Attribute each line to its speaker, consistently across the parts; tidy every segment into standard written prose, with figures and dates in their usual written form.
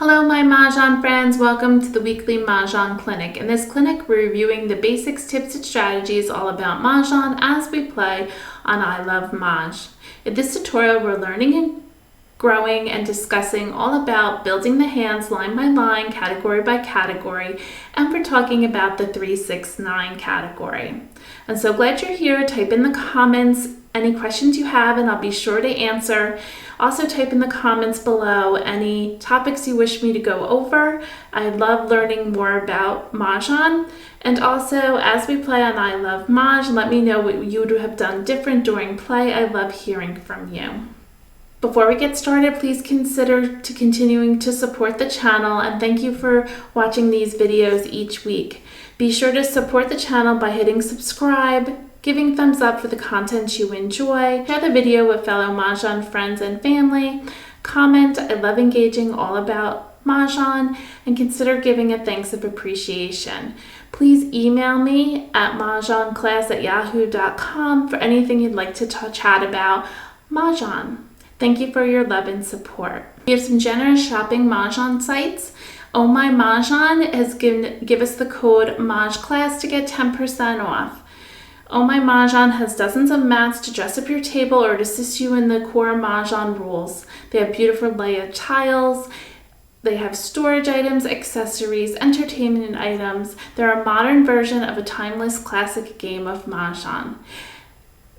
Speaker 1: Hello my Mahjong friends, welcome to the weekly Mahjong clinic. In this clinic we're reviewing the basics, tips, and strategies all about Mahjong as we play on I Love Mahj. In this tutorial we're learning and growing and discussing all about building the hands line by line, category by category, and we're talking about the 3-6-9 category. I'm so glad you're here. Type in the comments any questions you have and I'll be sure to answer. Also type in the comments below any topics you wish me to go over. I love learning more about Mahjong. And also as we play on I Love Mahj, let me know what you would have done different during play. I love hearing from you. Before we get started, please consider continuing to support the channel and thank you for watching these videos each week. Be sure to support the channel by hitting subscribe, giving thumbs up for the content you enjoy, share the video with fellow Mahjong friends and family, comment, I love engaging all about Mahjong, and consider giving a thanks of appreciation. Please email me at mahjongclass@yahoo.com for anything you'd like to chat about Mahjong. Thank you for your love and support. We have some generous shopping Mahjong sites. Oh My Mahjong has give us the code MAHJClass to get 10% off. Oh My Mahjong has dozens of mats to dress up your table or to assist you in the core Mahjong rules. They have beautiful layered tiles. They have storage items, accessories, entertainment items. They're a modern version of a timeless classic game of Mahjong.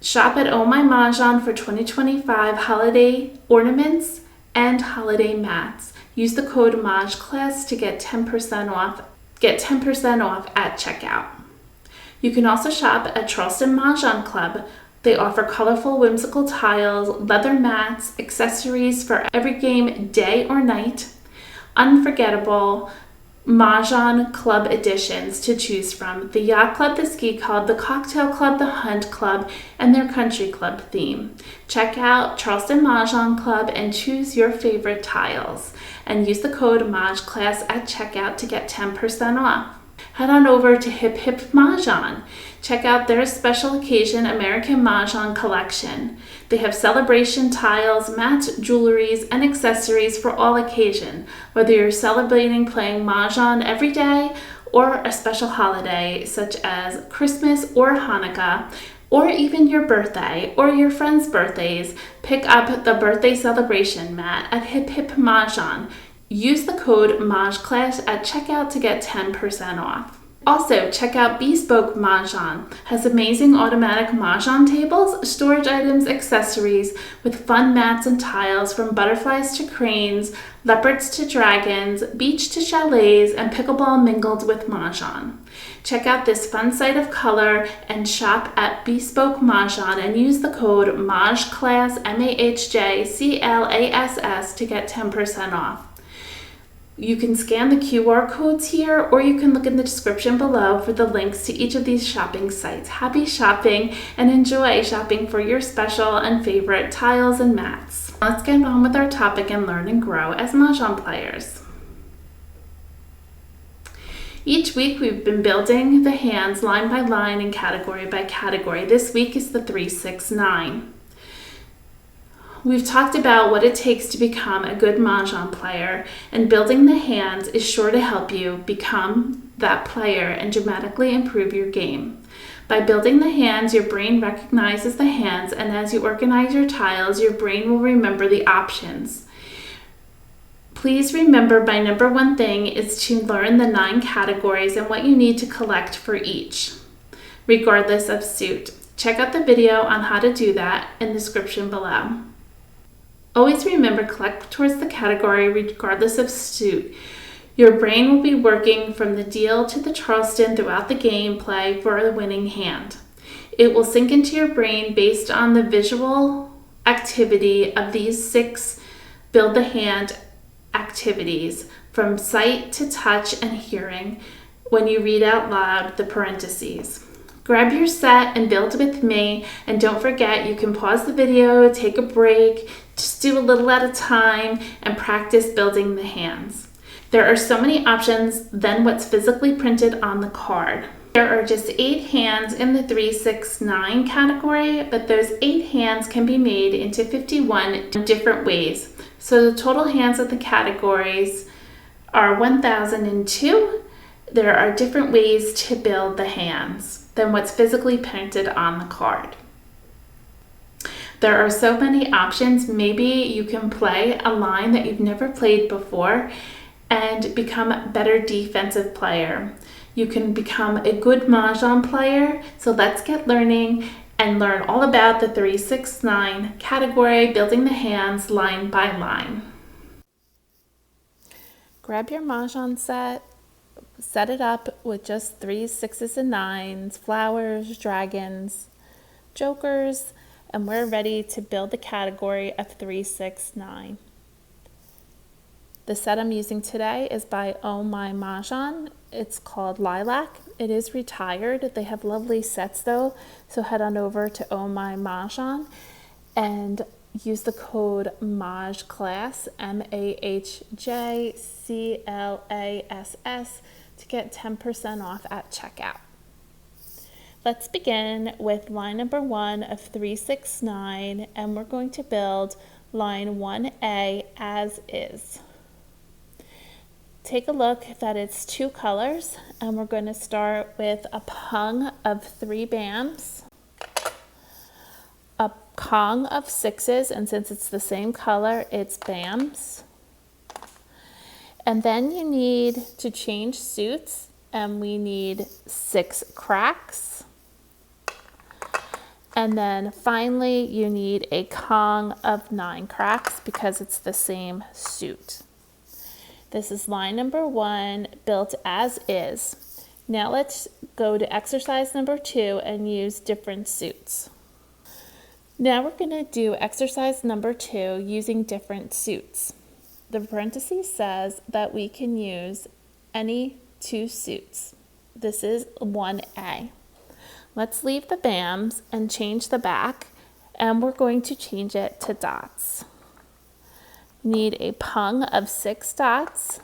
Speaker 1: Shop at Oh My Mahjong for 2025 holiday ornaments and holiday mats. Use the code MAHJClass to get 10% off. Get 10% off at checkout. You can also shop at Charleston Mahjong Club. They offer colorful, whimsical tiles, leather mats, accessories for every game, day or night, unforgettable Mahjong Club editions to choose from: the Yacht Club, the Ski Club, the Cocktail Club, the Hunt Club, and their Country Club theme. Check out Charleston Mahjong Club and choose your favorite tiles. And use the code MAHJClass at checkout to get 10% off. Head on over to Hip Hip Mahjong. Check out their special occasion American Mahjong collection. They have celebration tiles, mats, jewelries, and accessories for all occasion. Whether you're celebrating playing Mahjong every day or a special holiday such as Christmas or Hanukkah, or even your birthday or your friends' birthdays, pick up the birthday celebration mat at Hip Hip Mahjong. Use the code MAHJClass at checkout to get 10% off. Also, check out Bespoke Mahjong. Has amazing automatic Mahjong tables, storage items, accessories with fun mats and tiles from butterflies to cranes, leopards to dragons, beach to chalets, and pickleball mingled with Mahjong. Check out this fun site of color and shop at Bespoke Mahjong and use the code MAHJClass, MAHJCLASS, to get 10% off. You can scan the QR codes here, or you can look in the description below for the links to each of these shopping sites. Happy shopping and enjoy shopping for your special and favorite tiles and mats. Let's get on with our topic and learn and grow as Mahjong players. Each week we've been building the hands line by line and category by category. This week is the 3-6-9. We've talked about what it takes to become a good Mahjong player, and building the hands is sure to help you become that player and dramatically improve your game. By building the hands, your brain recognizes the hands, and as you organize your tiles, your brain will remember the options. Please remember my number one thing is to learn the 9 categories and what you need to collect for each, regardless of suit. Check out the video on how to do that in the description below. Always remember, collect towards the category regardless of suit. Your brain will be working from the deal to the Charleston throughout the gameplay for the winning hand. It will sink into your brain based on the visual activity of these 6 build the hand activities, from sight to touch and hearing when you read out loud the parentheses. Grab your set and build with me, and don't forget you can pause the video, take a break, just do a little at a time and practice building the hands. There are so many options than what's physically printed on the card. There are just 8 hands in the 3-6-9 category, but those 8 hands can be made into 51 different ways. So the total hands of the categories are 1002. There are different ways to build the hands than what's physically printed on the card. There are so many options. Maybe you can play a line that you've never played before and become a better defensive player. You can become a good Mahjong player. So let's get learning and learn all about the 369 category, building the hands line by line. Grab your Mahjong set it up with just 3 6s and 9s, flowers, dragons, jokers, and we're ready to build the category of 369. The set I'm using today is by NMJL Mah Jongg. It's called Lilac. It is retired. They have lovely sets though, so head on over to NMJL Mah Jongg and use the code MAHJClass, MAHJCLASS, to get 10% off at checkout. Let's begin with line number 1 of 369, and we're going to build line 1A as is. Take a look that it's 2 colors, and we're going to start with a pung of 3 bams, a kong of 6s, and since it's the same color, it's bams. And then you need to change suits, and we need 6 cracks. And then finally, you need a kong of 9 cracks because it's the same suit. This is line number 1, built as is. Now let's go to exercise number 2 and use different suits. Now we're going to do exercise number 2 using different suits. The parenthesis says that we can use any 2 suits. This is 1A. Let's leave the bams and change the back, and we're going to change it to dots. Need a pung of 6 dots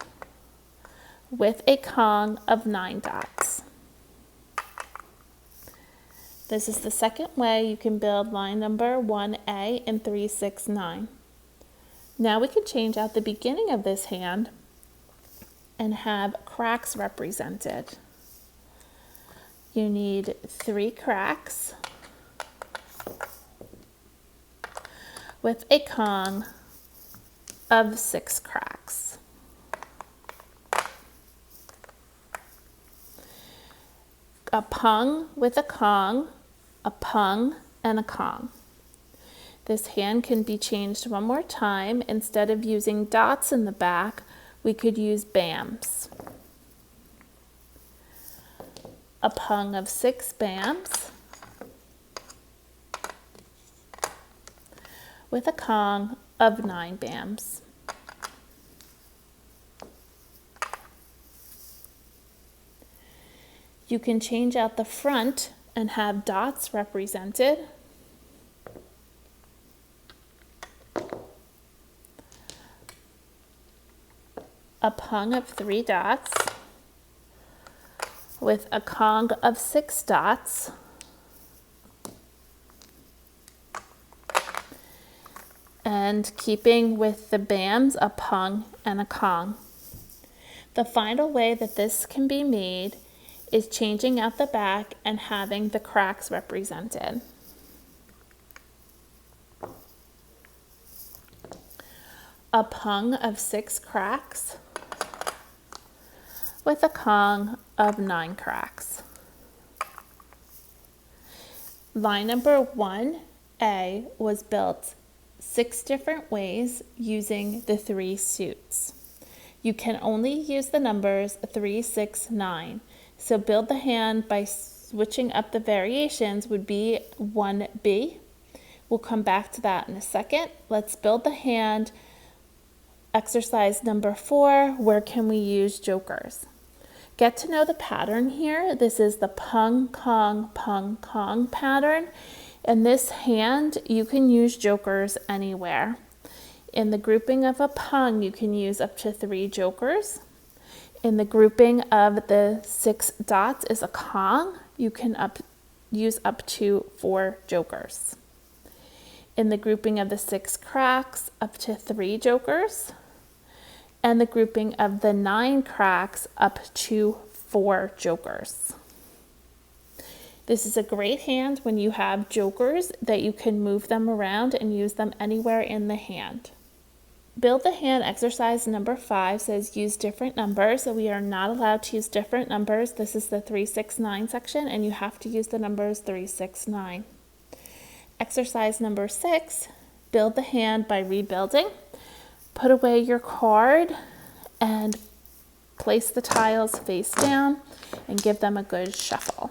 Speaker 1: with a kong of 9 dots. This is the second way you can build line number 1A in 369. Now we can change out the beginning of this hand and have cracks represented. You need 3 cracks with a kong of 6 cracks. A pung with a kong, a pung, and a kong. This hand can be changed one more time. Instead of using dots in the back, we could use bams. A pung of 6 bams with a kong of 9 bams. You can change out the front and have dots represented. A pung of 3 dots with a kong of 6 dots and keeping with the bams, a pung and a kong. The final way that this can be made is changing out the back and having the cracks represented. A pung of 6 cracks with a kong of 9 cracks. Line number 1A was built 6 different ways using the 3 suits. You can only use the numbers 3, 6, 9. So build the hand by switching up the variations would be 1B. We'll come back to that in a second. Let's build the hand. Exercise number 4, where can we use jokers? Get to know the pattern here. This is the pung, kong pattern. In this hand, you can use jokers anywhere. In the grouping of a pung, you can use up to 3 jokers. In the grouping of the 6 dots is a kong. You can use up to 4 jokers. In the grouping of the 6 cracks, up to 3 jokers. and the grouping of the 9 cracks up to 4 jokers. This is a great hand when you have jokers that you can move them around and use them anywhere in the hand. Build the hand exercise number 5 says use different numbers. So we are not allowed to use different numbers. This is the 3, 6, 9 section, and you have to use the numbers 3, 6, 9. Exercise number 6, build the hand by rebuilding. Put away your card and place the tiles face down and give them a good shuffle.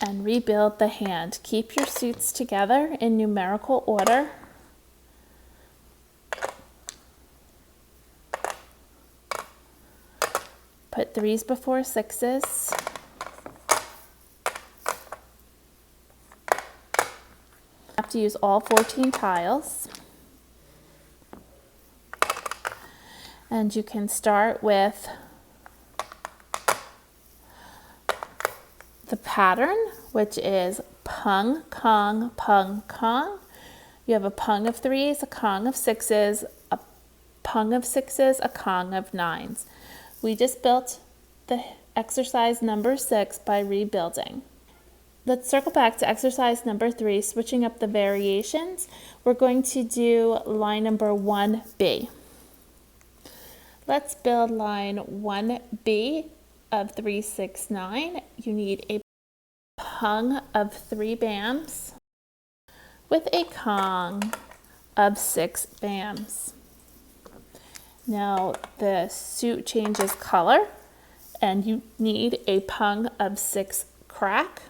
Speaker 1: And rebuild the hand. Keep your suits together in numerical order. Put 3s before 6s. You have to use all 14 tiles. And you can start with the pattern, which is pung, kong, pung, kong. You have a pung of 3s, a kong of 6s, a pung of 6s, a kong of 9s. We just built the exercise number 6 by rebuilding. Let's circle back to exercise number 3, switching up the variations. We're going to do line number 1B. Let's build line 1B of 3, 6, 9. You need a pung of 3 bams with a kong of 6 bams. Now the suit changes color and you need a pung of 6 crack.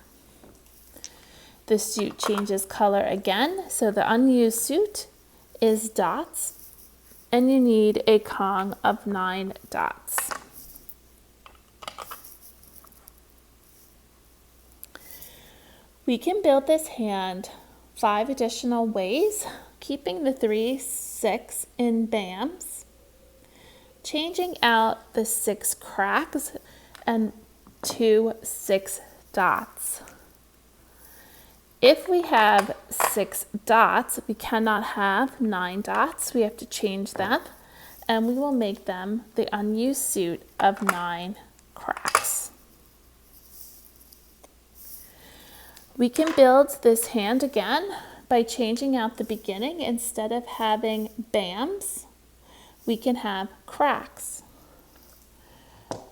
Speaker 1: The suit changes color again, so the unused suit is dots, and you need a kong of 9 dots. We can build this hand 5 additional ways, keeping the 3, 6 in bams, changing out the 6 cracks and 2 6 dots. If we have 6 dots, we cannot have 9 dots. We have to change them, and we will make them the unused suit of 9 cracks. We can build this hand again by changing out the beginning. Instead of having bams, we can have cracks.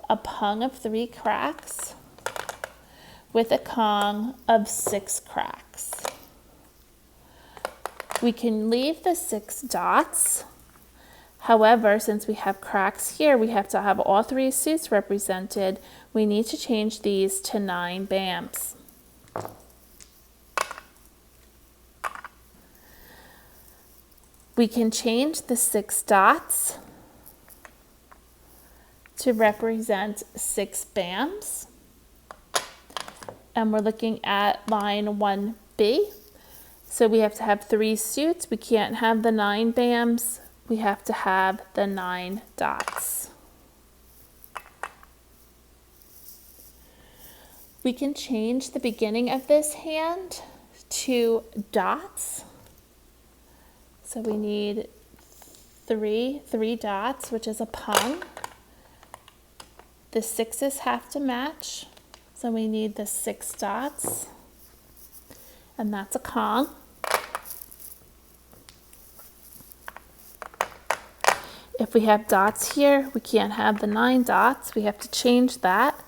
Speaker 1: A pung of 3 cracks with a kong of 6 cracks. We can leave the 6 dots. However, since we have cracks here, we have to have all 3 suits represented. We need to change these to 9 bams. We can change the 6 dots to represent 6 bams. And we're looking at line 1B. So we have to have 3 suits. We can't have the 9 bams. We have to have the 9 dots. We can change the beginning of this hand to dots. So we need 3 dots, which is a pung. The 6s have to match. So we need the 6 dots, and that's a kong. If we have dots here, we can't have the 9 dots. We have to change that.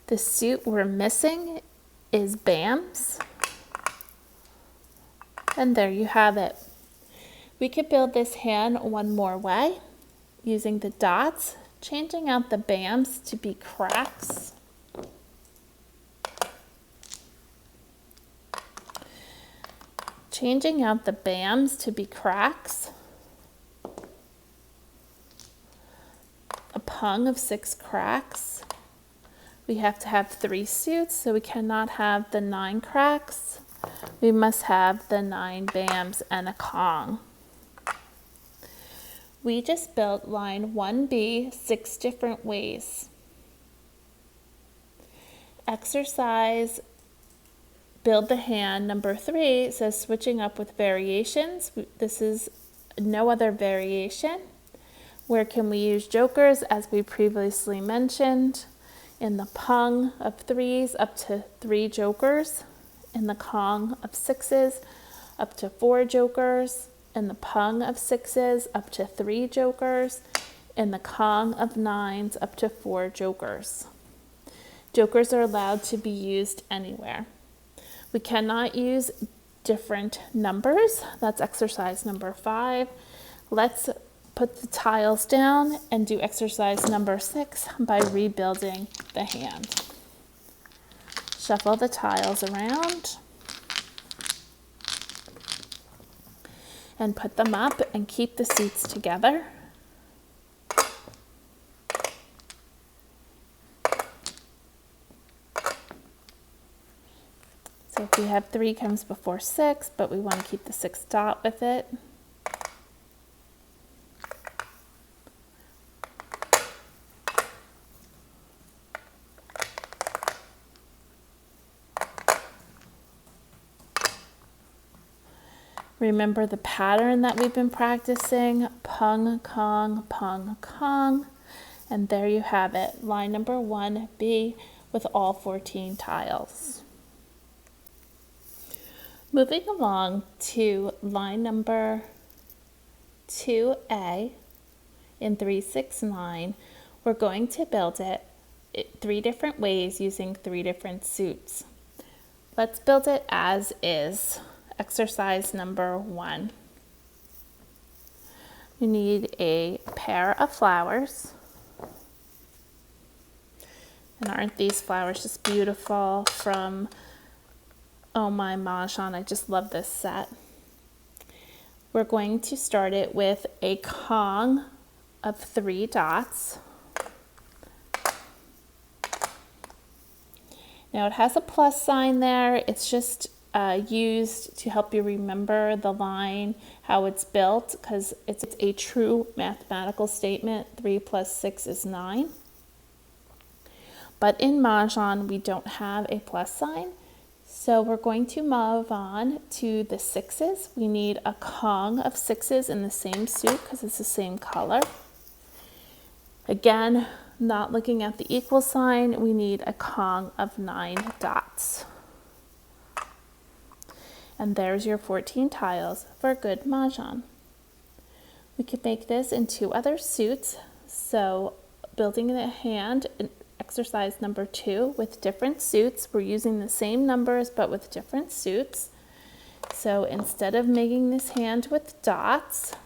Speaker 1: The suit we're missing is bams. And there you have it. We could build this hand one more way using the dots, changing out the bams to be cracks. Changing out the bams to be cracks. A pung of 6 cracks. We have to have 3 suits, so we cannot have the 9 cracks. We must have the 9 bams and a kong. We just built line 1B 6 different ways. Exercise build the hand. Number 3 says switching up with variations. This is no other variation. Where can we use jokers? As we previously mentioned, in the pung of 3s, up to 3 jokers. In the kong of 6s, up to 4 jokers. In the pung of 6s, up to 3 jokers. In the kong of 9s, up to 4 jokers. Jokers are allowed to be used anywhere. We cannot use different numbers. That's exercise number 5. Let's put the tiles down and do exercise number 6 by rebuilding the hand. Shuffle the tiles around and put them up and keep the seats together. So if we have 3 comes before 6, but we want to keep the 6 dot with it. Remember the pattern that we've been practicing, pung, kong, and there you have it, line number 1B with all 14 tiles. Moving along to line number 2A in 369, we're going to build it 3 different ways using 3 different suits. Let's build it as is. Exercise number 1. You need a pair of flowers. And aren't these flowers just beautiful from Oh My Mah Jongg? I just love this set. We're going to start it with a kong of 3 dots. Now it has a plus sign there. It's just used to help you remember the line, how it's built, because it's a true mathematical statement. 3 plus 6 is 9. But in Mahjong, we don't have a plus sign. So we're going to move on to the 6s. We need a kong of 6s in the same suit because it's the same color. Again, not looking at the equal sign, we need a kong of 9 dots. And there's your 14 tiles for good Mahjong. We could make this in 2 other suits. So building the hand in exercise number 2 with different suits. We're using the same numbers but with different suits. So instead of making this hand with dots,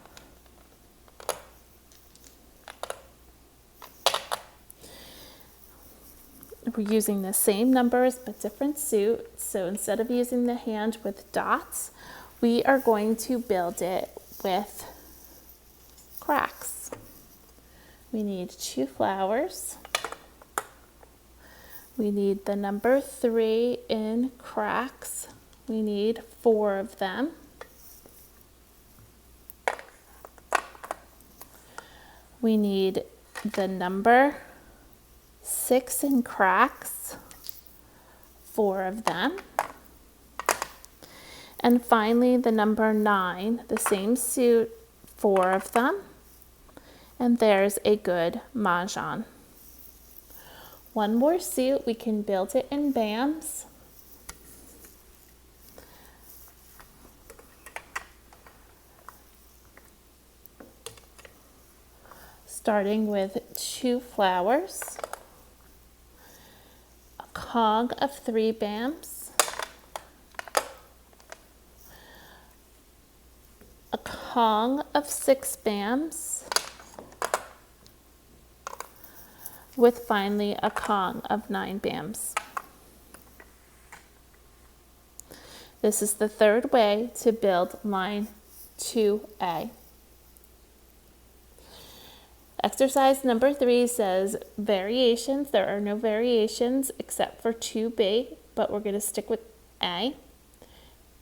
Speaker 1: we're using the same numbers but different suit. So instead of using the hand with dots, we are going to build it with cracks. We need 2 flowers. We need the number 3 in cracks. We need 4 of them. We need the number 6 in cracks, 4 of them. And finally the number 9, the same suit, 4 of them. And there's a good Mahjong. One more suit, we can build it in BAMs. Starting with 2 flowers, a kong of 3 BAMs, a kong of 6 BAMs, with finally a kong of 9 BAMs. This is the 3rd way to build line 2A. Exercise number 3 says variations. There are no variations except for 2B, but we're going to stick with A.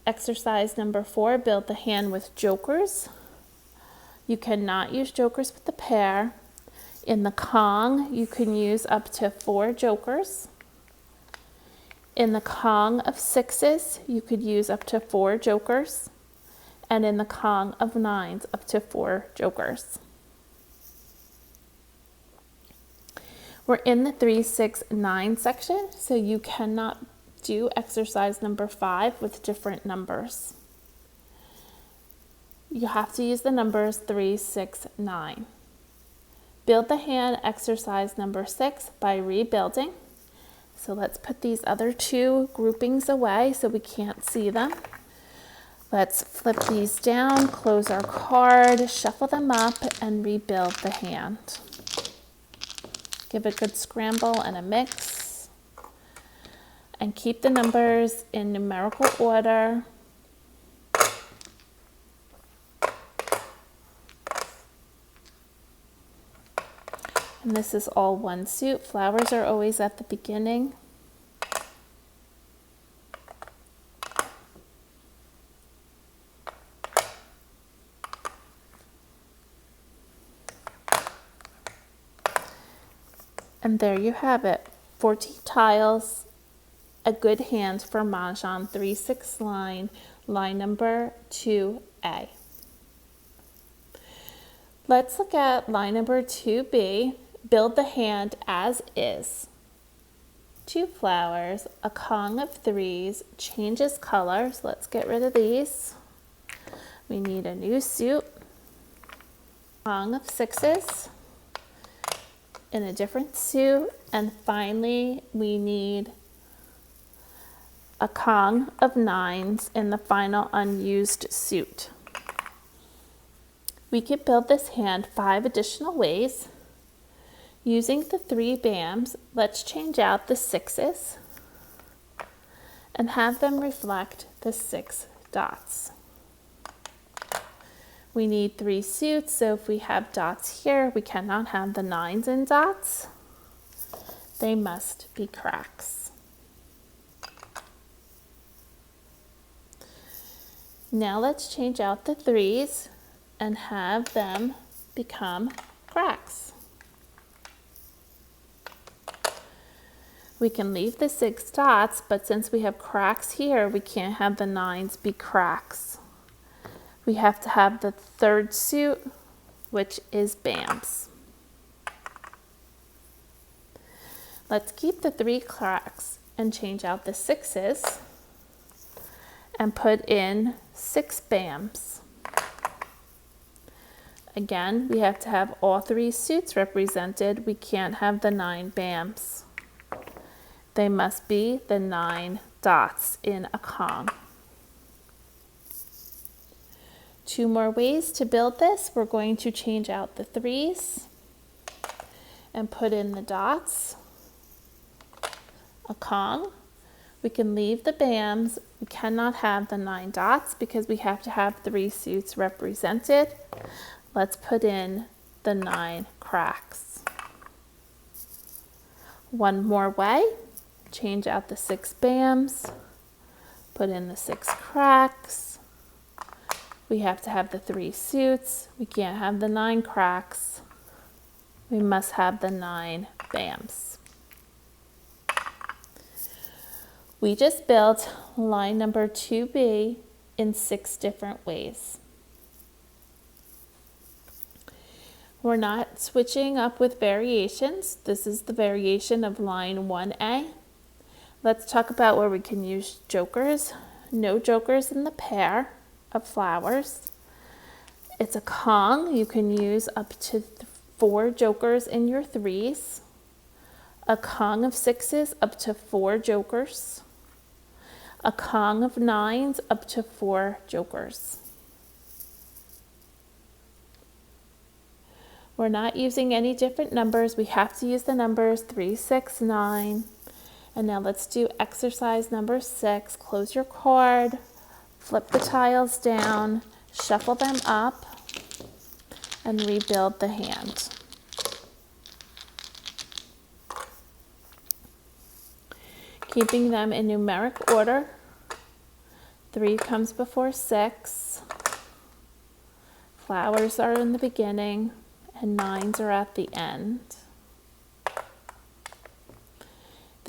Speaker 1: Exercise number 4, build the hand with jokers. You cannot use jokers with the pair. In the kong, you can use up to 4 jokers. In the Kong of sixes, you could use up to 4 jokers, and in the Kong of nines, up to 4 jokers. We're in the 3, 6, 9 section, so you cannot do exercise number 5 with different numbers. You have to use the numbers 3, 6, 9. Build the hand exercise number 6 by rebuilding. So let's put these other 2 groupings away so we can't see them. Let's flip these down, close our card, shuffle them up, and rebuild the hand. Give it a good scramble and a mix. And keep the numbers in numerical order. And this is all one suit. Flowers are always at the beginning. And there you have it. 14 tiles, a good hand for Mahjong 3-6 line, line number 2A. Let's look at line number 2B. Build the hand as is. 2 flowers, a Kong of threes, changes colors. Let's get rid of these. We need a new suit. Kong of sixes in a different suit. And finally, we need a Kong of nines in the final unused suit. We could build this hand 5 additional ways. Using the 3 BAMs, let's change out the sixes and have them reflect the 6 dots. We need 3 suits, so if we have dots here, we cannot have the nines in dots. They must be cracks. Now let's change out the 3s and have them become cracks. We can leave the 6 dots, but since we have cracks here, we can't have the nines be cracks. We have to have the 3rd suit, which is BAMs. Let's keep the 3 cracks and change out the 6s and put in 6 BAMs. Again, we have to have all 3 suits represented. We can't have the 9 BAMs. They must be the 9 dots in a Kong. 2 more ways to build this. We're going to change out the 3s and put in the dots. A Kong. We can leave the BAMs. We cannot have the 9 dots because we have to have 3 suits represented. Let's put in the 9 cracks. 1 more way. Change out the 6 BAMs, put in the 6 cracks. We have to have the 3 suits. We can't have the 9 cracks. We must have the 9 BAMs. We just built line number 2B in 6 different ways. We're not switching up with variations. This is the variation of line 1A. Let's talk about where we can use jokers. No jokers in the pair of flowers. It's a Kong. You can use up to 4 jokers in your 3s. A Kong of sixes, up to 4 jokers. A Kong of nines, up to 4 jokers. We're not using any different numbers. We have to use the numbers 3, 6, 9. And now let's do exercise number 6. Close your card, flip the tiles down, shuffle them up, and rebuild the hand. Keeping them in numeric order. 3 comes before 6. Flowers are in the beginning, and 9s are at the end.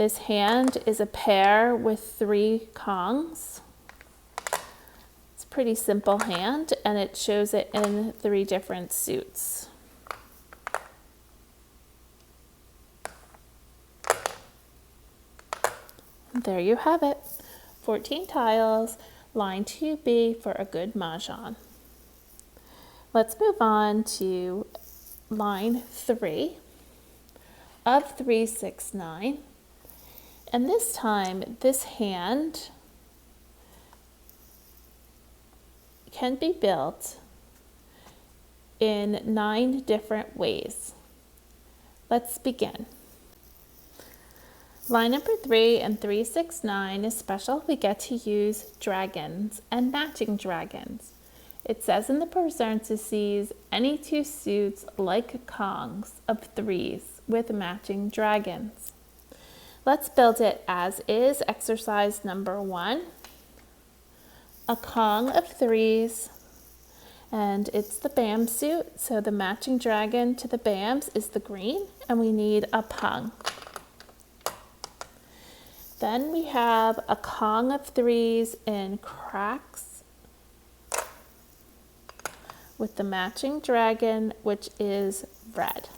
Speaker 1: This hand is a pair with 3 Kongs. It's a pretty simple hand, and it shows it in 3 different suits. There you have it. 14 tiles, line 2B for a good Mahjong. Let's move on to line 3 of 3, 6, 9. And this time, this hand can be built in 9 different ways. Let's begin. Line number 3 and 3, 6, 9 is special. We get to use dragons and matching dragons. It says in the parentheses, any 2 suits like Kongs of 3s with matching dragons. Let's build it as is. Exercise number 1. A Kong of 3s, and it's the Bam suit. So the matching dragon to the Bams is the green, and we need a Pung. Then we have a Kong of 3s in cracks with the matching dragon, which is red.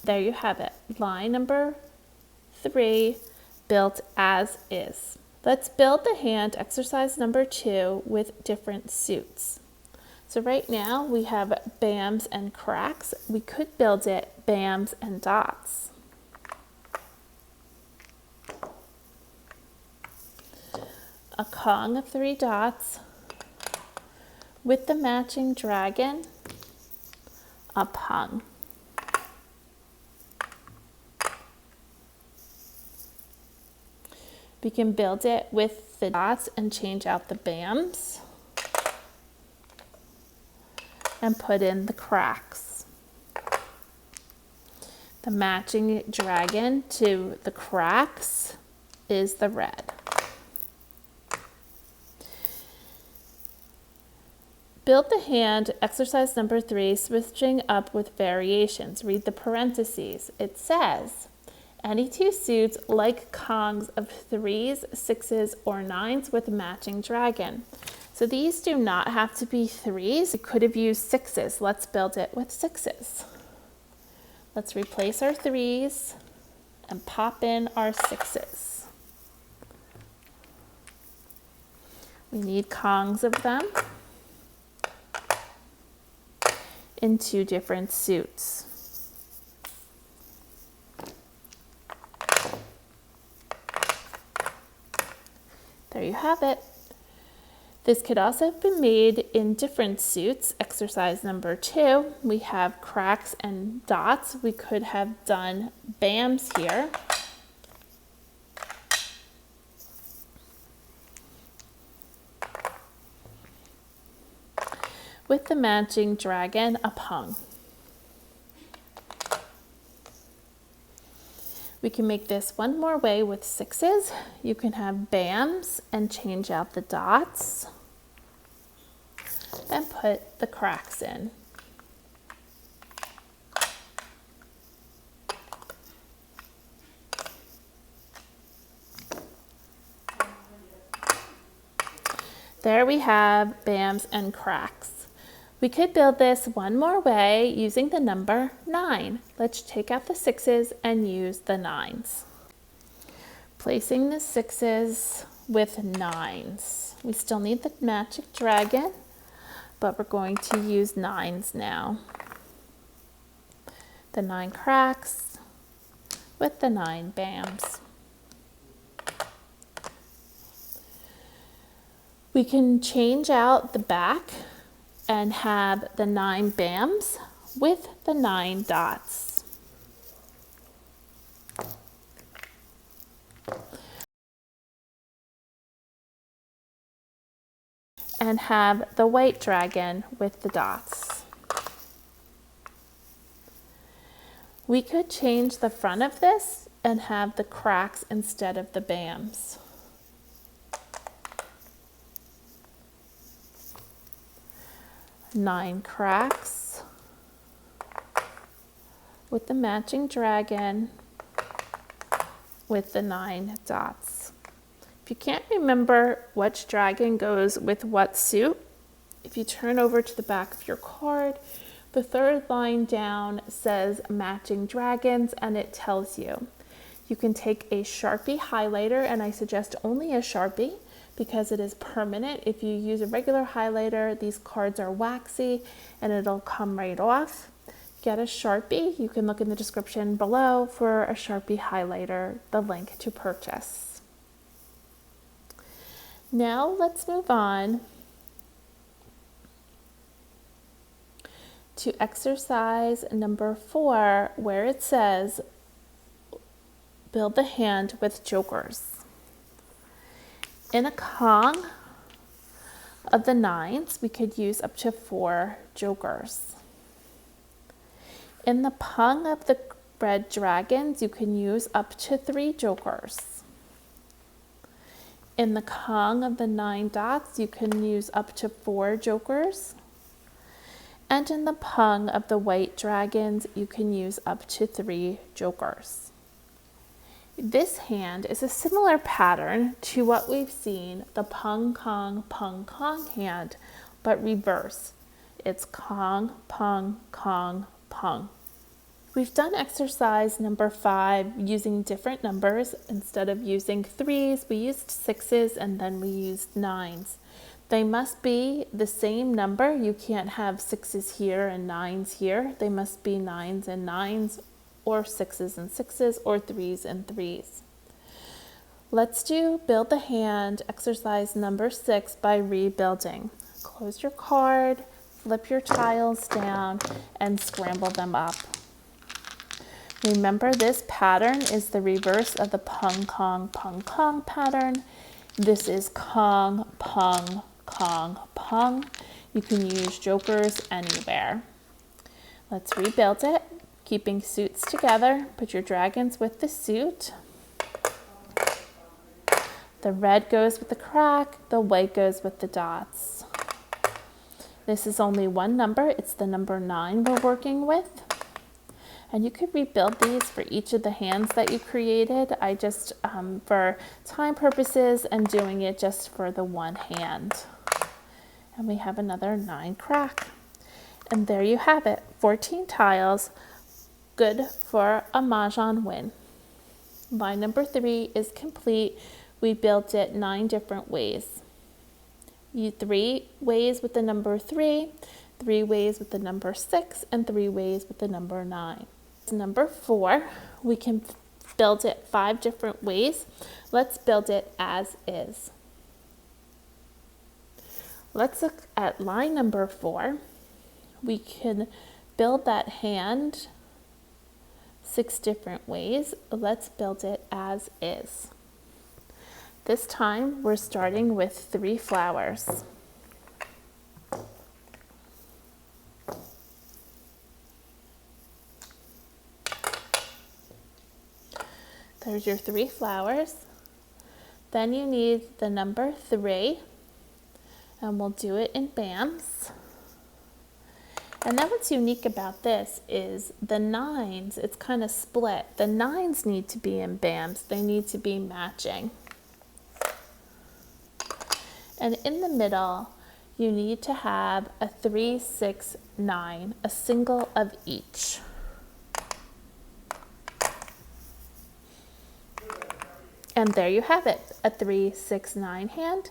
Speaker 1: There you have it. Line number 3, built as is. Let's build the hand, exercise number 2, with different suits. So right now we have Bams and cracks. We could build it Bams and dots. A Kong of 3 dots with the matching dragon, a Pung. We can build it with the dots and change out the Bams and put in the cracks. The matching dragon to the cracks is the red. Build the hand, exercise number 3, switching up with variations. Read the parentheses. It says, any 2 suits like Kongs of 3s, 6s, or 9s with matching dragon. So these do not have to be 3s. We could have used 6s. Let's build it with 6s. Let's replace our 3s and pop in our 6s. We need Kongs of them in 2 different suits. There you have it. This could also have been made in different suits. Exercise number 2, we have cracks and dots. We could have done Bams here. With the matching dragon, a Pung. We can make this one more way with 6s. You can have Bams and change out the dots and put the cracks in. There we have Bams and cracks. We could build this one more way using the number 9. Let's take out the 6s and use the 9s. Placing the 6s with 9s. We still need the magic dragon, but we're going to use 9s now. The 9 cracks with the 9 Bams. We can change out the back and have the 9 Bams with the 9 dots. And have the white dragon with the dots. We could change the front of this and have the cracks instead of the Bams. Nine cracks with the matching dragon with the 9 dots. If you can't remember which dragon goes with what suit, if you turn over to the back of your card, the third line down says matching dragons, and it tells you. You can take a Sharpie highlighter, and I suggest only a Sharpie because it is permanent. If you use a regular highlighter, these cards are waxy and it'll come right off. Get a Sharpie. You can look in the description below for a Sharpie highlighter, the link to purchase. Now let's move on to exercise number 4, where it says build the hand with jokers. In a Kong of the 9s, we could use up to 4 jokers. In the Pung of the red dragons, you can use up to 3 jokers. In the Kong of the 9 dots, you can use up to 4 jokers. And in the Pung of the white dragons, you can use up to 3 jokers. This hand is a similar pattern to what we've seen, the Pung Kong hand, but reverse. It's Kong, Pung, Kong, Pung. We've done exercise number 5 using different numbers. Instead of using 3s, we used 6s, and then we used 9s. They must be the same number. You can't have 6s here and 9s here. They must be 9s and 9s, or 6s and 6s, or 3s and 3s. Let's do build the hand exercise number 6 by rebuilding. Close your card, flip your tiles down, and scramble them up. Remember, this pattern is the reverse of the Pung Kong pattern. This is Kong, Pung, Kong, Pung. You can use jokers anywhere. Let's rebuild it, keeping suits together. Put your dragons with the suit. The red goes with the crack, the white goes with the dots. This is only one number. It's the number 9 we're working with. And you could rebuild these for each of the hands that you created. I just, for time purposes, am doing it just for the one hand. And we have another 9 crack. And there you have it, 14 tiles, good for a Mahjong win. Line number 3 is complete. We built it 9 different ways. 3 ways with the number 3, 3 ways with the number 6, and 3 ways with the number 9. Number 4, we can build it 5 different ways. Let's build it as is. Let's look at line number 4. We can build that hand 6 different ways. Let's build it as is. This time we're starting with 3 flowers. There's your 3 flowers. Then you need the number 3, and we'll do it in BAMs. And then what's unique about this is the 9s, it's kind of split. The 9s need to be in BAMs. They need to be matching. And in the middle, you need to have a 3, 6, 9, a single of each. And there you have it, a 3, 6, 9 hand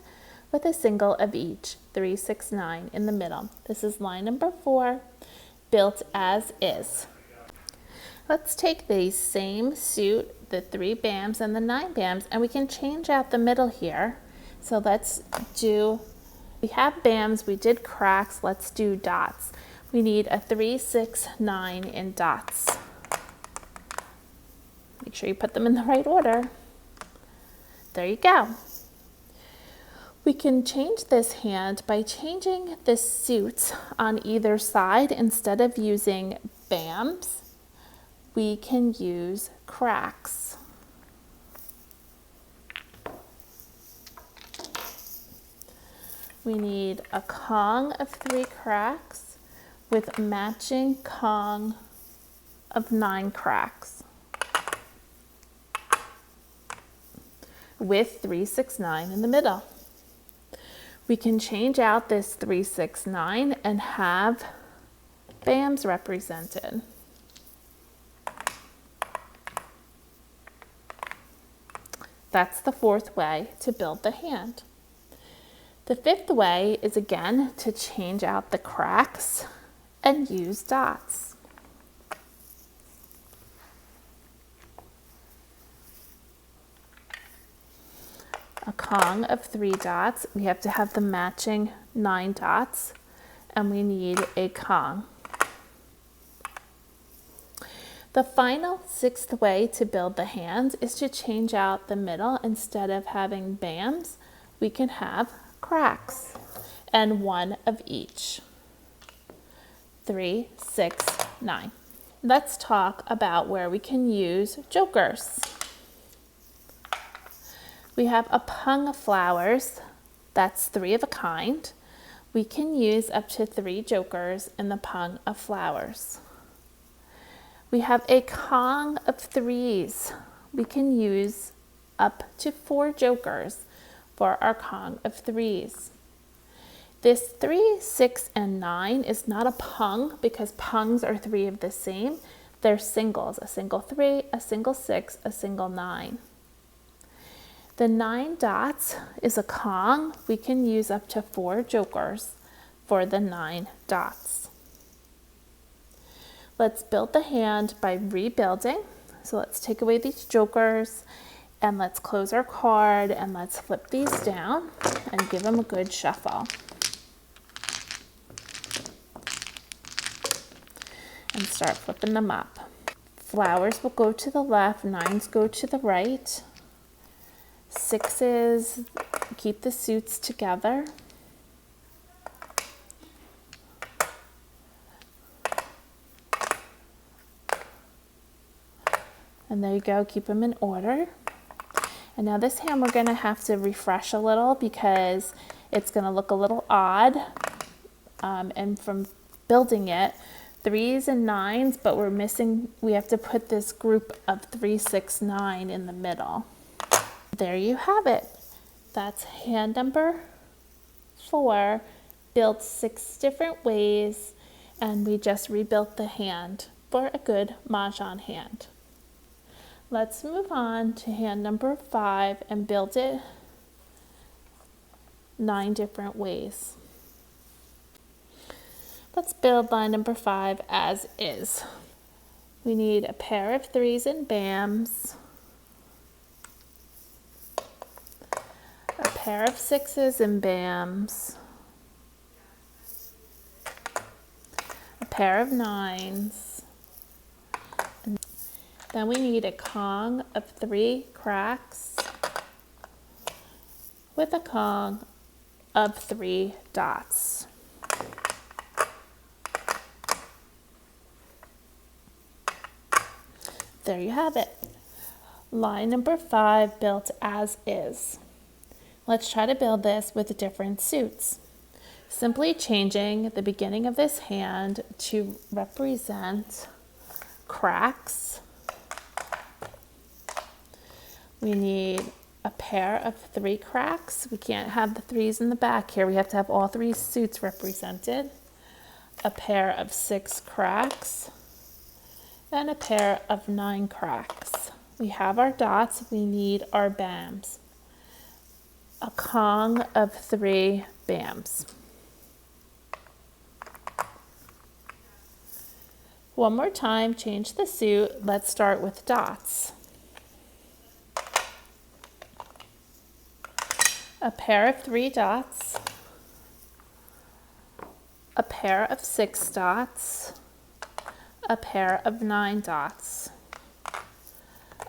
Speaker 1: with a single of each, 3, 6, 9 in the middle. This is line number 4, built as is. Let's take the same suit, the 3 BAMs and the 9 BAMs, and we can change out the middle here. So let's do, we have BAMs, we did cracks, let's do dots. We need a 3, 6, 9 in dots. Make sure you put them in the right order. There you go. We can change this hand by changing the suits on either side. Instead of using BAMs, we can use cracks. We need a Kong of 3 cracks with matching Kong of 9 cracks with 3, 6, 9 in the middle. We can change out this 3, 6, 9 and have BAMs represented. That's the fourth way to build the hand. The fifth way is again to change out the cracks and use dots. A Kong of 3 dots, we have to have the matching 9 dots, and we need a Kong. The final sixth way to build the hand is to change out the middle. Instead of having BAMs, we can have cracks, and 1 of each. 3, 6, 9. Let's talk about where we can use jokers. We have a pung of flowers, that's 3 of a kind. We can use up to 3 jokers in the pung of flowers. We have a Kong of 3s. We can use up to 4 jokers for our Kong of 3s. This 3, 6, and 9 is not a pung because pungs are 3 of the same. They're singles, a single 3, a single 6, a single 9. The 9 dots is a Kong. We can use up to 4 jokers for the 9 dots. Let's build the hand by rebuilding. So let's take away these jokers and let's close our card and let's flip these down and give them a good shuffle. And start flipping them up. Flowers will go to the left, 9s go to the right. 6s keep the suits together. And there you go, keep them in order. And now this hand we're going to have to refresh a little because it's going to look a little odd. And from building it, 3s and 9s, but we have to put this group of 3, 6, 9 in the middle. There you have it. That's hand number 4, built 6 different ways, and we just rebuilt the hand for a good Mahjong hand. Let's move on to hand number 5 and build it 9 different ways. Let's build line number 5 as is. We need a pair of 3s and BAMs, a pair of 6s and BAMs, a pair of 9s, and then we need a Kong of 3 cracks with a Kong of 3 dots. There you have it. Line number 5 built as is. Let's try to build this with different suits. Simply changing the beginning of this hand to represent cracks. We need a pair of 3 cracks. We can't have the 3s in the back here. We have to have all 3 suits represented. A pair of 6 cracks and a pair of 9 cracks. We have our dots. We need our BAMs. A Kong of 3 BAMs. One more time, change the suit. Let's start with dots. A pair of 3 dots, a pair of 6 dots, a pair of 9 dots,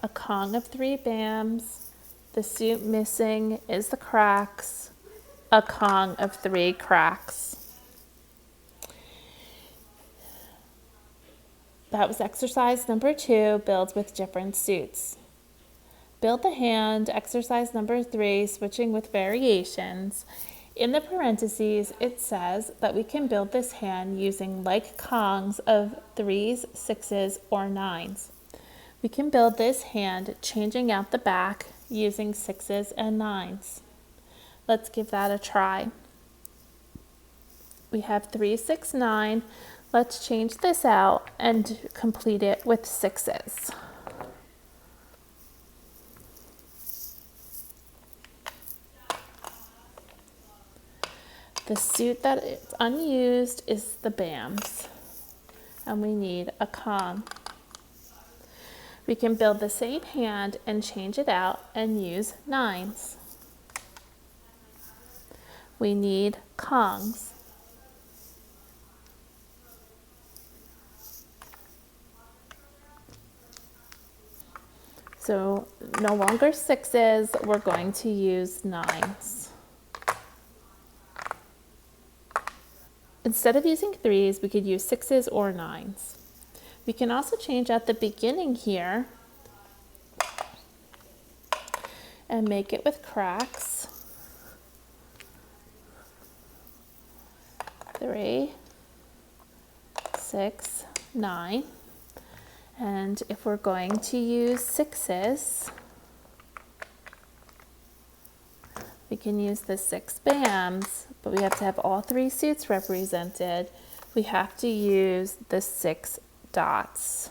Speaker 1: a Kong of 3 BAMs, the suit missing is the cracks, a Kong of 3 cracks. That was exercise number 2, build with different suits. Build the hand, exercise number 3, switching with variations. In the parentheses, it says that we can build this hand using like kongs of 3s, 6s, or 9s. We can build this hand changing out the back using 6s and 9s. Let's give that a try. We have 3, 6, 9. Let's change this out and complete it with 6s. The suit that is unused is the BAMs, and we need a kong. We can build the same hand and change it out and use 9s. We need kongs. So no longer 6s, we're going to use 9s. Instead of using 3s, we could use 6s or 9s. We can also change out the beginning here and make it with cracks. 3, 6, 9. And if we're going to use 6s, we can use the 6 BAMs, but we have to have all 3 suits represented. We have to use the 6 dots.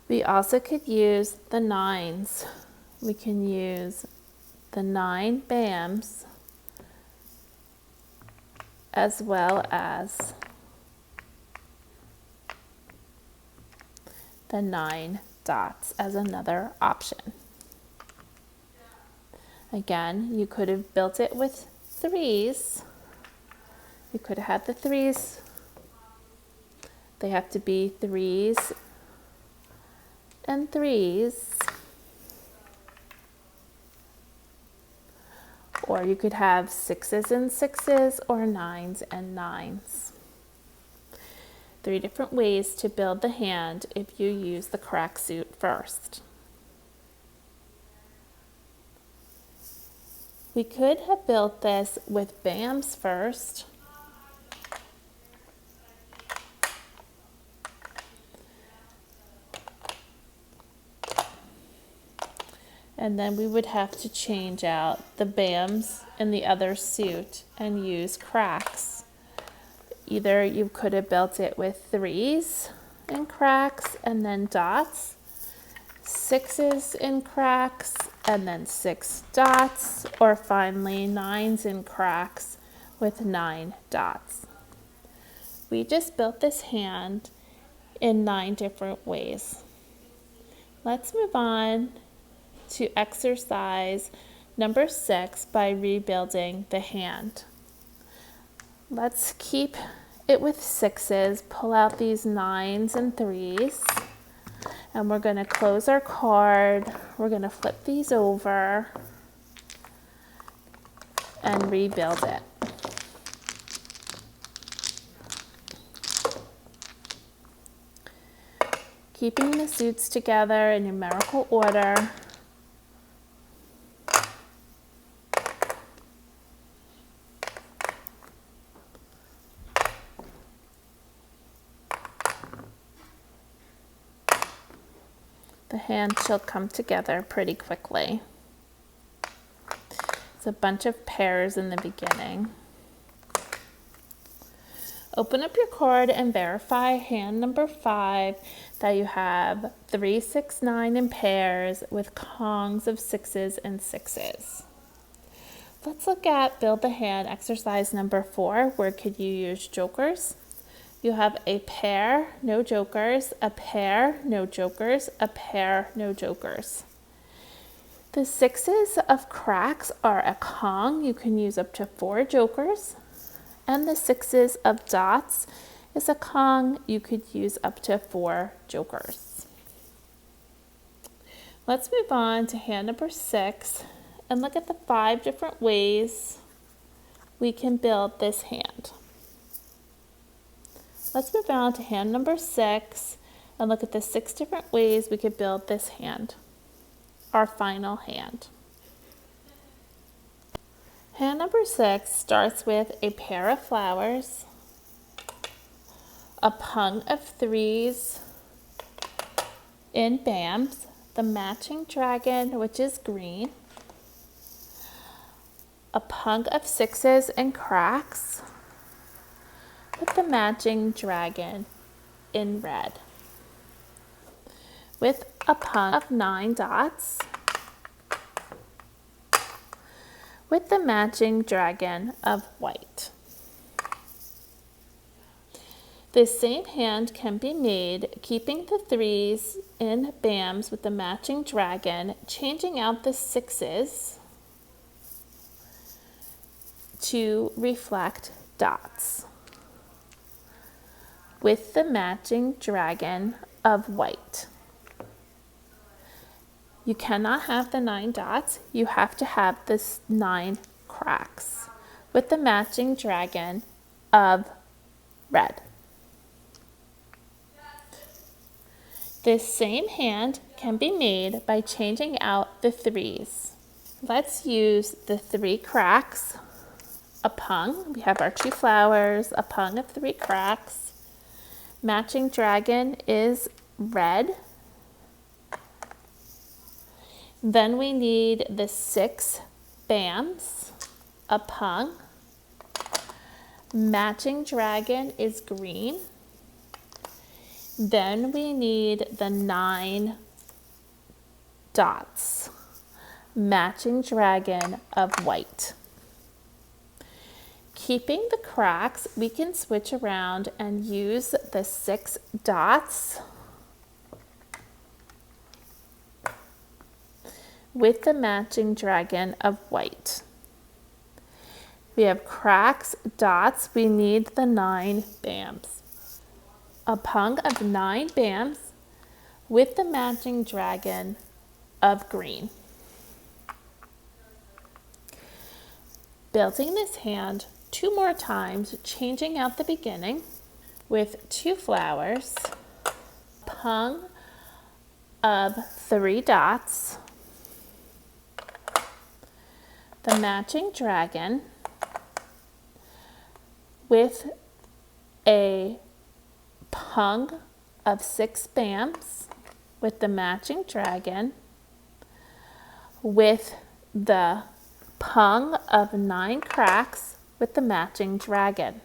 Speaker 1: We also could use the 9s. We can use the 9 BAMs as well as the 9 dots as another option. Again, you could have built it with 3s. You could have had the 3s. They have to be 3s and 3s. Or you could have 6s and 6s or 9s and 9s. 3 different ways to build the hand if you use the crack suit first. We could have built this with BAMs first. And then we would have to change out the BAMs in the other suit and use cracks. Either you could have built it with 3s and cracks and then dots, 6s and cracks and then 6 dots, or finally 9s and cracks with 9 dots. We just built this hand in 9 different ways. Let's move on to exercise number 6 by rebuilding the hand. Let's keep it with 6s, pull out these 9s and 3s, and we're going to close our card. We're going to flip these over and rebuild it. Keeping the suits together in numerical order. The hand should come together pretty quickly. It's a bunch of pairs in the beginning. Open up your card and verify hand number 5 that you have 3, 6, 9 in pairs with kongs of 6s and 6s. Let's look at build the hand exercise number 4. Where could you use jokers? You have a pair, no jokers, a pair, no jokers, a pair, no jokers. The 6s of cracks are a kong. You can use up to 4 jokers. And the 6s of dots is a kong. You could use up to 4 jokers. Let's move on to hand number 6 and look at the 5 different ways we can build this hand. Let's move on to hand number 6 and look at the 6 different ways we could build this hand, our final hand. Hand number 6 starts with a pair of flowers, a pung of 3s in bams, the matching dragon, which is green, a pung of 6s in cracks, with the matching dragon in red, with a pung of 9 dots, with the matching dragon of white. This same hand can be made keeping the 3s in bams with the matching dragon, changing out the 6s to reflect dots, with the matching dragon of white. You cannot have the 9 dots, you have to have the 9 cracks, with the matching dragon of red. This same hand can be made by changing out the 3s. Let's use the 3 cracks, a pung, we have our 2 flowers, a pung of 3 cracks, matching dragon is red. Then we need the 6 bams, a pung, matching dragon is green. Then we need the 9 dots, matching dragon of white. Keeping the cracks, we can switch around and use the 6 dots with the matching dragon of white. We have cracks, dots, we need the 9 bams. A pung of 9 bams with the matching dragon of green. Building this hand 2 more times, changing out the beginning with 2 flowers, pung of 3 dots, the matching dragon with a pung of 6 bams with the matching dragon, with the pung of 9 cracks with the matching dragon.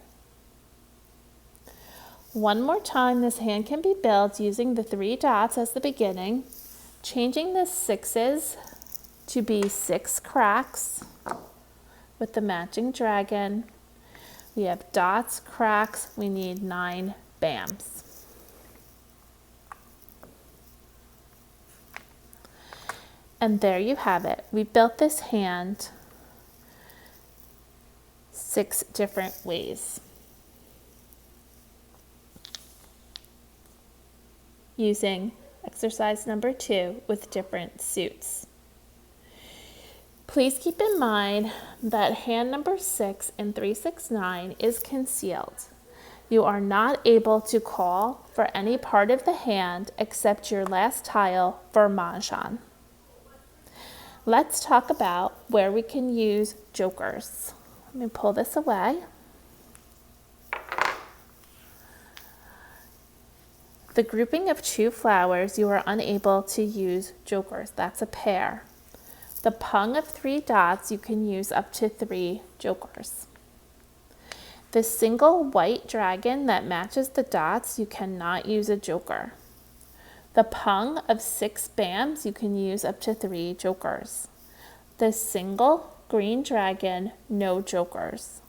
Speaker 1: One more time, this hand can be built using the 3 dots as the beginning, changing the 6s to be 6 cracks with the matching dragon. We have dots, cracks, we need 9 bams. And there you have it. We built this hand 6 different ways, using exercise number 2 with different suits. Please keep in mind that hand number 6 in 369 is concealed. You are not able to call for any part of the hand except your last tile for Mahjong. Let's talk about where we can use jokers. Let me pull this away. The grouping of 2 flowers, you are unable to use jokers. That's a pair. The pung of 3 dots, you can use up to 3 jokers. The single white dragon that matches the dots, you cannot use a joker. The pung of 6 bams, you can use up to 3 jokers. The single green dragon, no jokers.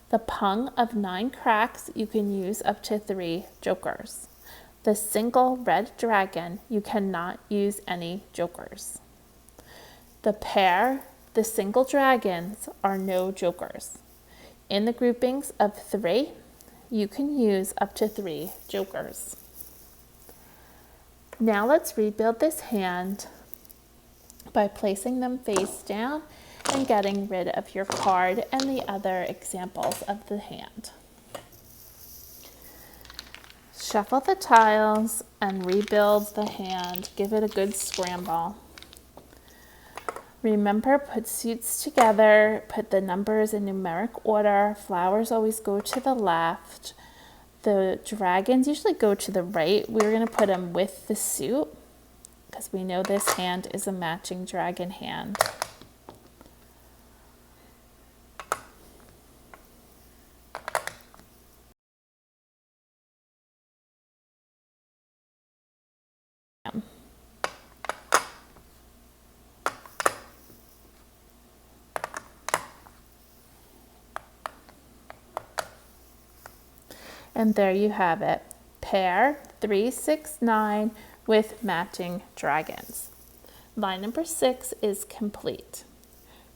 Speaker 1: The pung of 9 cracks, you can use up to 3 jokers. The single red dragon, you cannot use any jokers. The pair, the single dragons, are no jokers. In the groupings of 3, you can use up to 3 jokers. Now let's rebuild this hand by placing them face down and getting rid of your card and the other examples of the hand. Shuffle the tiles and rebuild the hand. Give it a good scramble. Remember, put suits together, put the numbers in numeric order. Flowers always go to the left. The dragons usually go to the right. We're going to put them with the suit because we know this hand is a matching dragon hand. And there you have it. Pair 3, 6, 9 with matching dragons. Line number 6 is complete.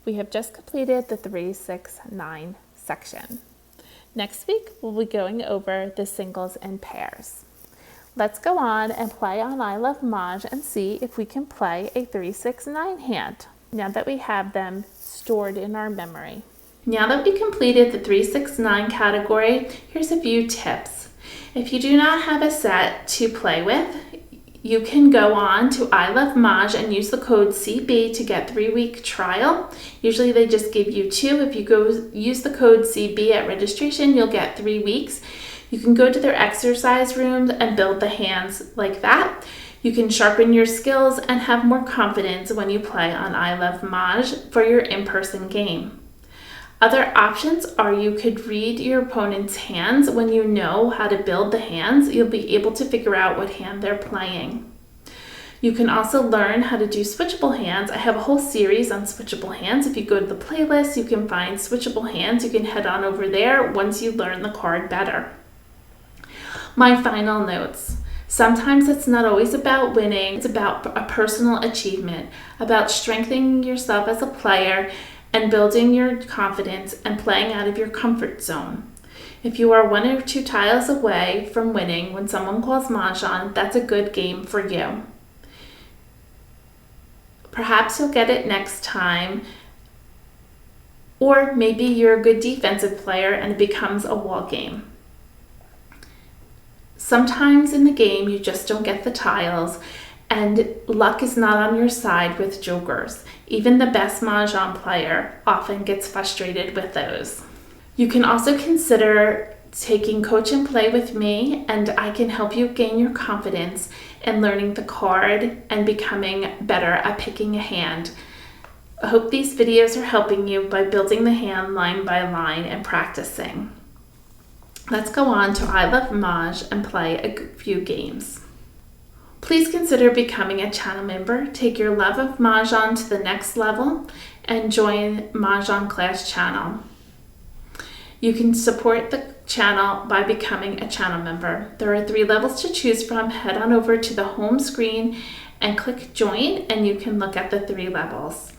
Speaker 1: We have just completed the 3, 6, 9 section. Next week, we'll be going over the singles and pairs. Let's go on and play on I Love Mahj and see if we can play a 3, 6, 9 hand now that we have them stored in our memory. Now that we completed the 3, 6, 9 category, here's a few tips. If you do not have a set to play with, you can go on to I Love Mahj and use the code CB to get 3-week trial. Usually they just give you 2. If you go use the code CB at registration, you'll get 3 weeks. You can go to their exercise rooms and build the hands like that. You can sharpen your skills and have more confidence when you play on I Love Mahj for your in-person game. Other options are you could read your opponent's hands. When you know how to build the hands, you'll be able to figure out what hand they're playing. You can also learn how to do switchable hands. I have a whole series on switchable hands. If you go to the playlist, you can find switchable hands. You can head on over there once you learn the card better. My final notes. Sometimes it's not always about winning. It's about a personal achievement, about strengthening yourself as a player and building your confidence and playing out of your comfort zone. If you are 1 or 2 tiles away from winning when someone calls Mahjong, that's a good game for you. Perhaps you'll get it next time, or maybe you're a good defensive player and it becomes a wall game. Sometimes in the game you just don't get the tiles, and luck is not on your side with jokers. Even the best Mahjong player often gets frustrated with those. You can also consider taking coach and play with me, and I can help you gain your confidence in learning the card and becoming better at picking a hand. I hope these videos are helping you by building the hand line by line and practicing. Let's go on to I Love Mahj and play a few games. Please consider becoming a channel member. Take your love of Mahjong to the next level and join Mahjong Class channel. You can support the channel by becoming a channel member. There are 3 levels to choose from. Head on over to the home screen and click join, and you can look at the 3 levels.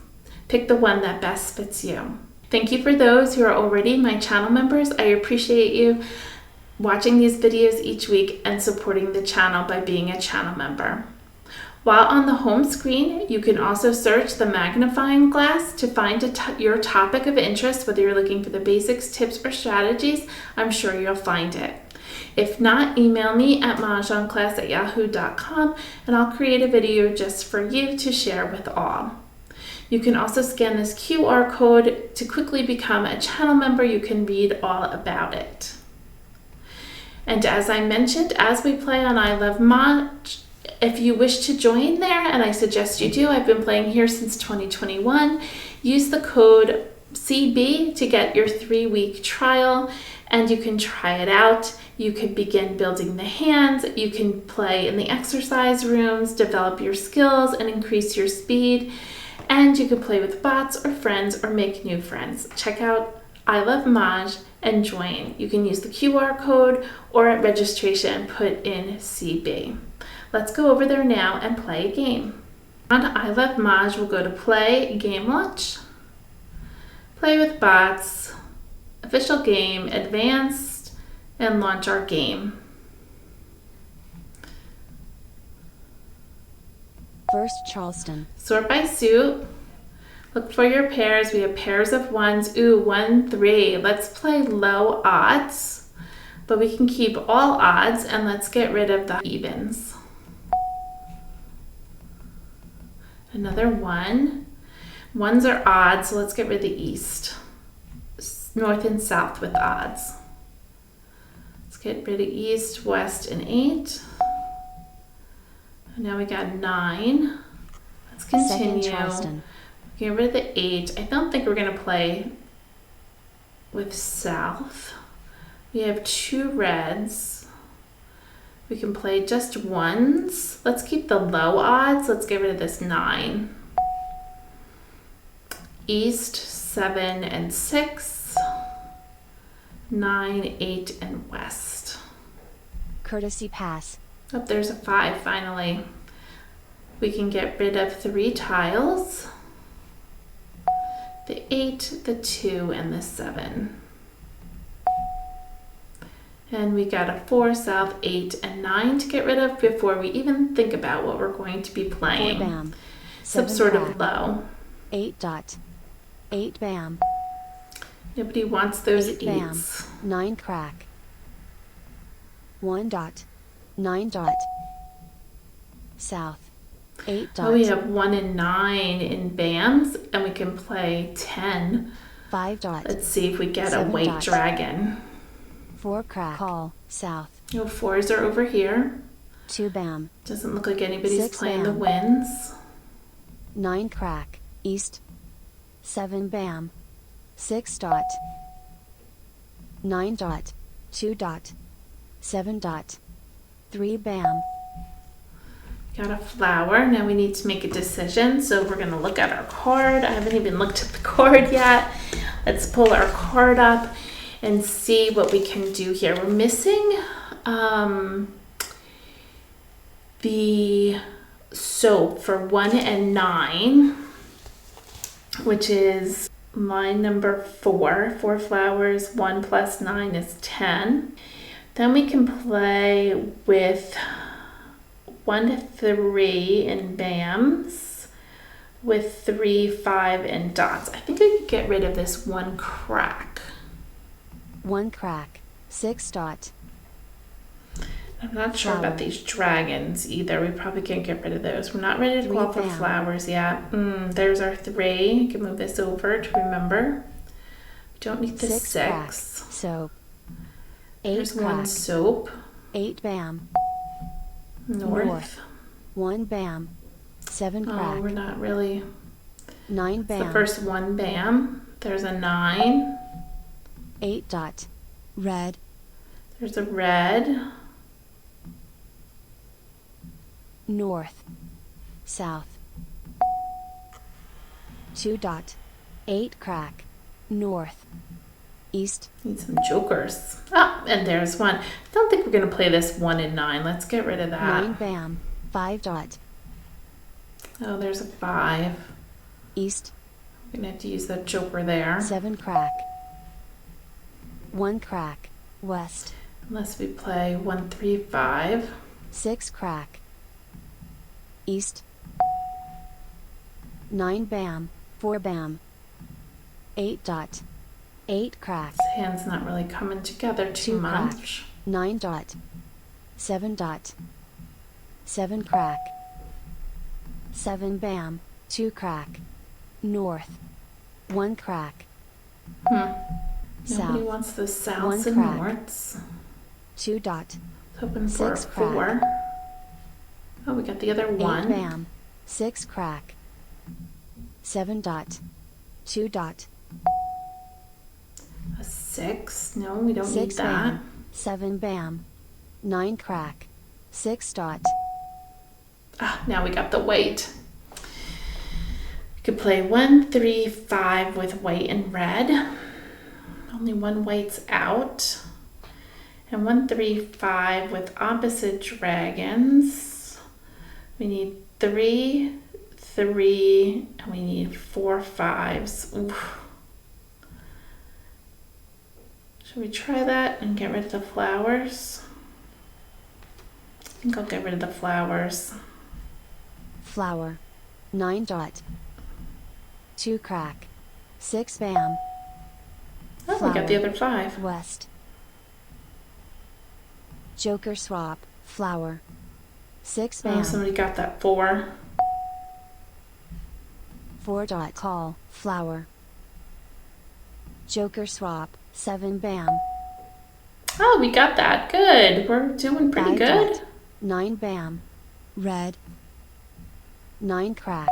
Speaker 1: Pick the one that best fits you. Thank you for those who are already my channel members. I appreciate you watching these videos each week and supporting the channel by being a channel member. While on the home screen, you can also search the magnifying glass to find your topic of interest, whether you're looking for the basics, tips, or strategies. I'm sure you'll find it. If not, email me at mahjongclass@yahoo.com and I'll create a video just for you to share with all. You can also scan this QR code to quickly become a channel member. You can read all about it. And as I mentioned, as we play on I Love Mahj, if you wish to join there, and I suggest you do, I've been playing here since 2021, use the code CB to get your 3-week trial, and you can try it out. You can begin building the hands, you can play in the exercise rooms, develop your skills, and increase your speed, and you can play with bots or friends or make new friends. Check out I Love Mahj and join. You can use the QR code or at registration put in CB. Let's go over there now and play a game. On I Love Mahj, we'll go to play, game launch, play with bots, official game, advanced, and launch our game.
Speaker 2: First Charleston.
Speaker 1: Sort by suit. Look for your pairs. We have pairs of 1s. Ooh, 1, 3. Let's play low odds, but we can keep all odds, and let's get rid of the evens. Another 1. Ones are odd, so let's get rid of the east. North and south with odds. Let's get rid of east, west, and 8. And now we got 9. Let's continue.
Speaker 2: Second Charleston.
Speaker 1: Get rid of the 8. I don't think we're going to play with south. We have 2 reds. We can play just ones. Let's keep the low odds. Let's get rid of this 9. East, 7 and 6. 9, 8, and west.
Speaker 2: Courtesy pass.
Speaker 1: Oh, there's a 5 finally. We can get rid of 3 tiles. The 8, the 2, and the 7. And we got a 4, south, 8, and 9 to get rid of before we even think about what we're going to be playing.
Speaker 2: 4 bam.
Speaker 1: Some
Speaker 2: 7
Speaker 1: sort
Speaker 2: crack.
Speaker 1: of low.
Speaker 2: 8 dot. 8 bam.
Speaker 1: Nobody wants those
Speaker 2: 8 bam.
Speaker 1: 8s.
Speaker 2: 9 crack. 1 dot. 9 dot. South. 8 dot.
Speaker 1: Oh, we have 1 and 9 in bams, and we can play 10.
Speaker 2: 5 dot.
Speaker 1: Let's see if we get a
Speaker 2: 7
Speaker 1: white
Speaker 2: dot.
Speaker 1: dragon.
Speaker 2: 4 crack. Call. South.
Speaker 1: No 4s are over here.
Speaker 2: 2 bam.
Speaker 1: Doesn't look like anybody's
Speaker 2: 6
Speaker 1: playing the
Speaker 2: bam.
Speaker 1: winds.
Speaker 2: 9 crack. East. 7 bam. 6 dot. 9 dot. 2 dot. 7 dot. 3 bam.
Speaker 1: Got a flower. Now we need to make a decision. So we're going to look at our card. I haven't even looked at the card yet. Let's pull our card up and see what we can do here. We're missing the soap for 1 and 9, which is line number 4. 4 flowers, 1 plus 9 is 10. Then we can play with 1 to 3 in bams with 3, 5, and dots. I think I could get rid of this 1 crack.
Speaker 2: 1 crack. 6 dot.
Speaker 1: I'm not sure
Speaker 2: Flower.
Speaker 1: about these dragons either. We probably can't get rid of those. We're not ready to go
Speaker 2: 3
Speaker 1: out for
Speaker 2: bam.
Speaker 1: flowers yet. There's our 3. You can move this over to remember. We don't need the
Speaker 2: 6 crack.
Speaker 1: 6.
Speaker 2: Soap. 8
Speaker 1: There's 1
Speaker 2: crack.
Speaker 1: soap.
Speaker 2: 8 bam.
Speaker 1: North.
Speaker 2: 1 bam. 7
Speaker 1: Oh,
Speaker 2: crack.
Speaker 1: we're not really.
Speaker 2: 9
Speaker 1: It's the
Speaker 2: bam.
Speaker 1: first 1 bam. There's a 9.
Speaker 2: 8 dot. Red.
Speaker 1: There's a red.
Speaker 2: North. South. 2 dot. 8 crack. North. East.
Speaker 1: Need some jokers. Ah, and there's 1. I don't think we're going to play this 1 and 9. Let's get rid of that.
Speaker 2: 9 bam. 5 dot.
Speaker 1: Oh, there's a 5.
Speaker 2: East.
Speaker 1: We're going to have to use that joker there.
Speaker 2: 7 crack. 1 crack. West.
Speaker 1: Unless we play 1, 3, 5.
Speaker 2: 6 crack. East. 9 bam. 4 bam. 8 dot. 8 crack.
Speaker 1: This hand's not really coming together too
Speaker 2: 2 crack.
Speaker 1: much.
Speaker 2: 9 dot. 7 dot. 7 crack. 7 bam. 2 crack. North. 1 crack.
Speaker 1: Nobody
Speaker 2: South.
Speaker 1: wants the
Speaker 2: 1
Speaker 1: souths and
Speaker 2: crack.
Speaker 1: norths.
Speaker 2: 2 dot.
Speaker 1: Hoping for a
Speaker 2: 6 crack.
Speaker 1: 4. Oh, we got the other
Speaker 2: 8
Speaker 1: 1.
Speaker 2: bam. 6 crack. 7 dot. 2 dot.
Speaker 1: A 6. No, we don't
Speaker 2: 6
Speaker 1: need that.
Speaker 2: bam. 7 bam. 9 crack. 6 dot.
Speaker 1: Ah, now we got the white. We could play 1, 3, 5 with white and red. Only 1 white's out. And 1, 3, 5 with opposite dragons. We need 3, 3, and we need 4 5s. Oof. Should we try that and get rid of the flowers? I think I'll get rid of the flowers.
Speaker 2: Flower. 9 dot. 2 crack. 6 bam.
Speaker 1: Oh, we
Speaker 2: Flower.
Speaker 1: got the other 5.
Speaker 2: West. Joker swap. Flower. 6
Speaker 1: Oh,
Speaker 2: bam.
Speaker 1: somebody got that 4.
Speaker 2: 4 dot call, flower. Joker swap, 7 bam.
Speaker 1: Oh, we got that. Good. We're doing pretty
Speaker 2: 5
Speaker 1: good.
Speaker 2: dot, 9 bam. Red. 9 crack.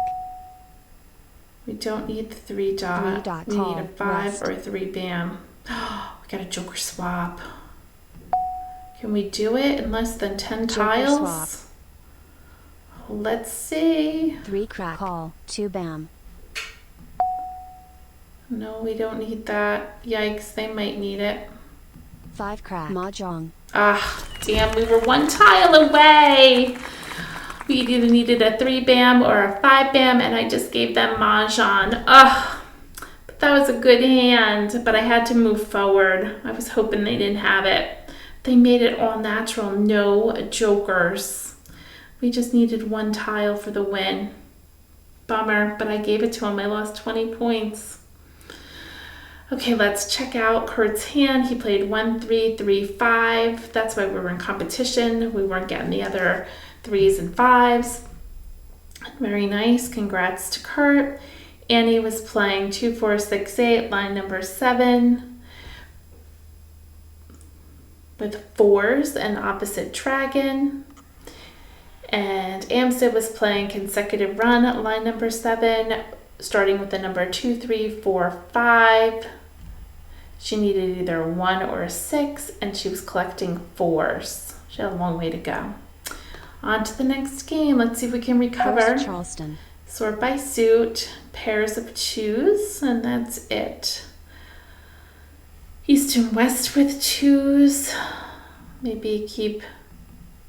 Speaker 1: We don't need the 3 dot.
Speaker 2: 3 dot
Speaker 1: We need a
Speaker 2: call,
Speaker 1: 5
Speaker 2: west.
Speaker 1: or a 3 bam. We got a joker swap. Can we do it in less than 10
Speaker 2: Joker
Speaker 1: tiles?
Speaker 2: swap.
Speaker 1: Let's see.
Speaker 2: 3 crack call, 2 bam.
Speaker 1: No, we don't need that. Yikes, they might need it.
Speaker 2: 5 crack. Mahjong.
Speaker 1: Ah, damn, we were 1 tile away. We either needed a 3 bam or a 5 bam, and I just gave them Mahjong. Ugh, but that was a good hand, but I had to move forward. I was hoping they didn't have it. They made it all natural, no jokers. We just needed 1 tile for the win. Bummer, but I gave it to him. I lost 20 points. Okay, let's check out Kurt's hand. He played 1, 3, 3, 5. That's why we were in competition. We weren't getting the other 3s and 5s. Very nice. Congrats to Kurt. Annie was playing 2, 4, 6, 8, line number 7 with 4s and opposite dragon. And Amstead was playing consecutive run at line number 7, starting with the number 2, 3, 4, 5. She needed either a 1 or a 6, and she was collecting 4s. She had a long way to go. On to the next game. Let's see if we can recover.
Speaker 2: First Charleston.
Speaker 1: Sort by suit, pairs of 2s, and that's it. East and west with 2s. Maybe keep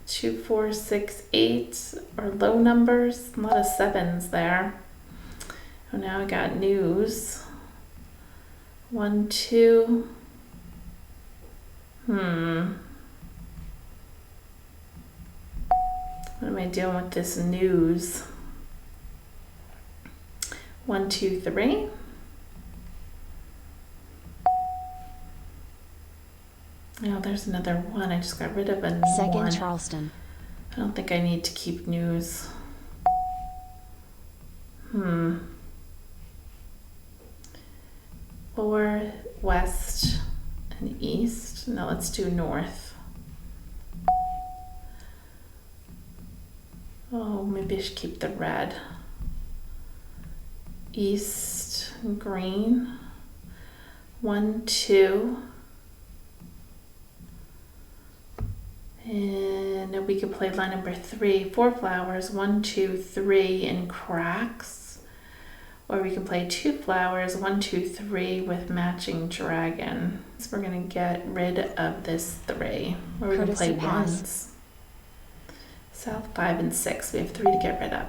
Speaker 1: 2, 4, 6, 8, or low numbers. A lot of 7s there. Oh, now I got news. 1, 2. What am I doing with this news? 1, 2, 3. Oh, there's another 1. I just got rid of a
Speaker 2: Second
Speaker 1: 1.
Speaker 2: Charleston.
Speaker 1: I don't think I need to keep news. 4, west, and east. Now let's do north. Oh, maybe I should keep the red. East, green. 1, 2. And we could play line number 3, 4 flowers, 1, 2, 3 in cracks. Or we can play 2 flowers, 1, 2, 3 with matching dragon. So we're gonna get rid of this 3. Or we can play ones. South 5 and 6. We have 3 to get rid of.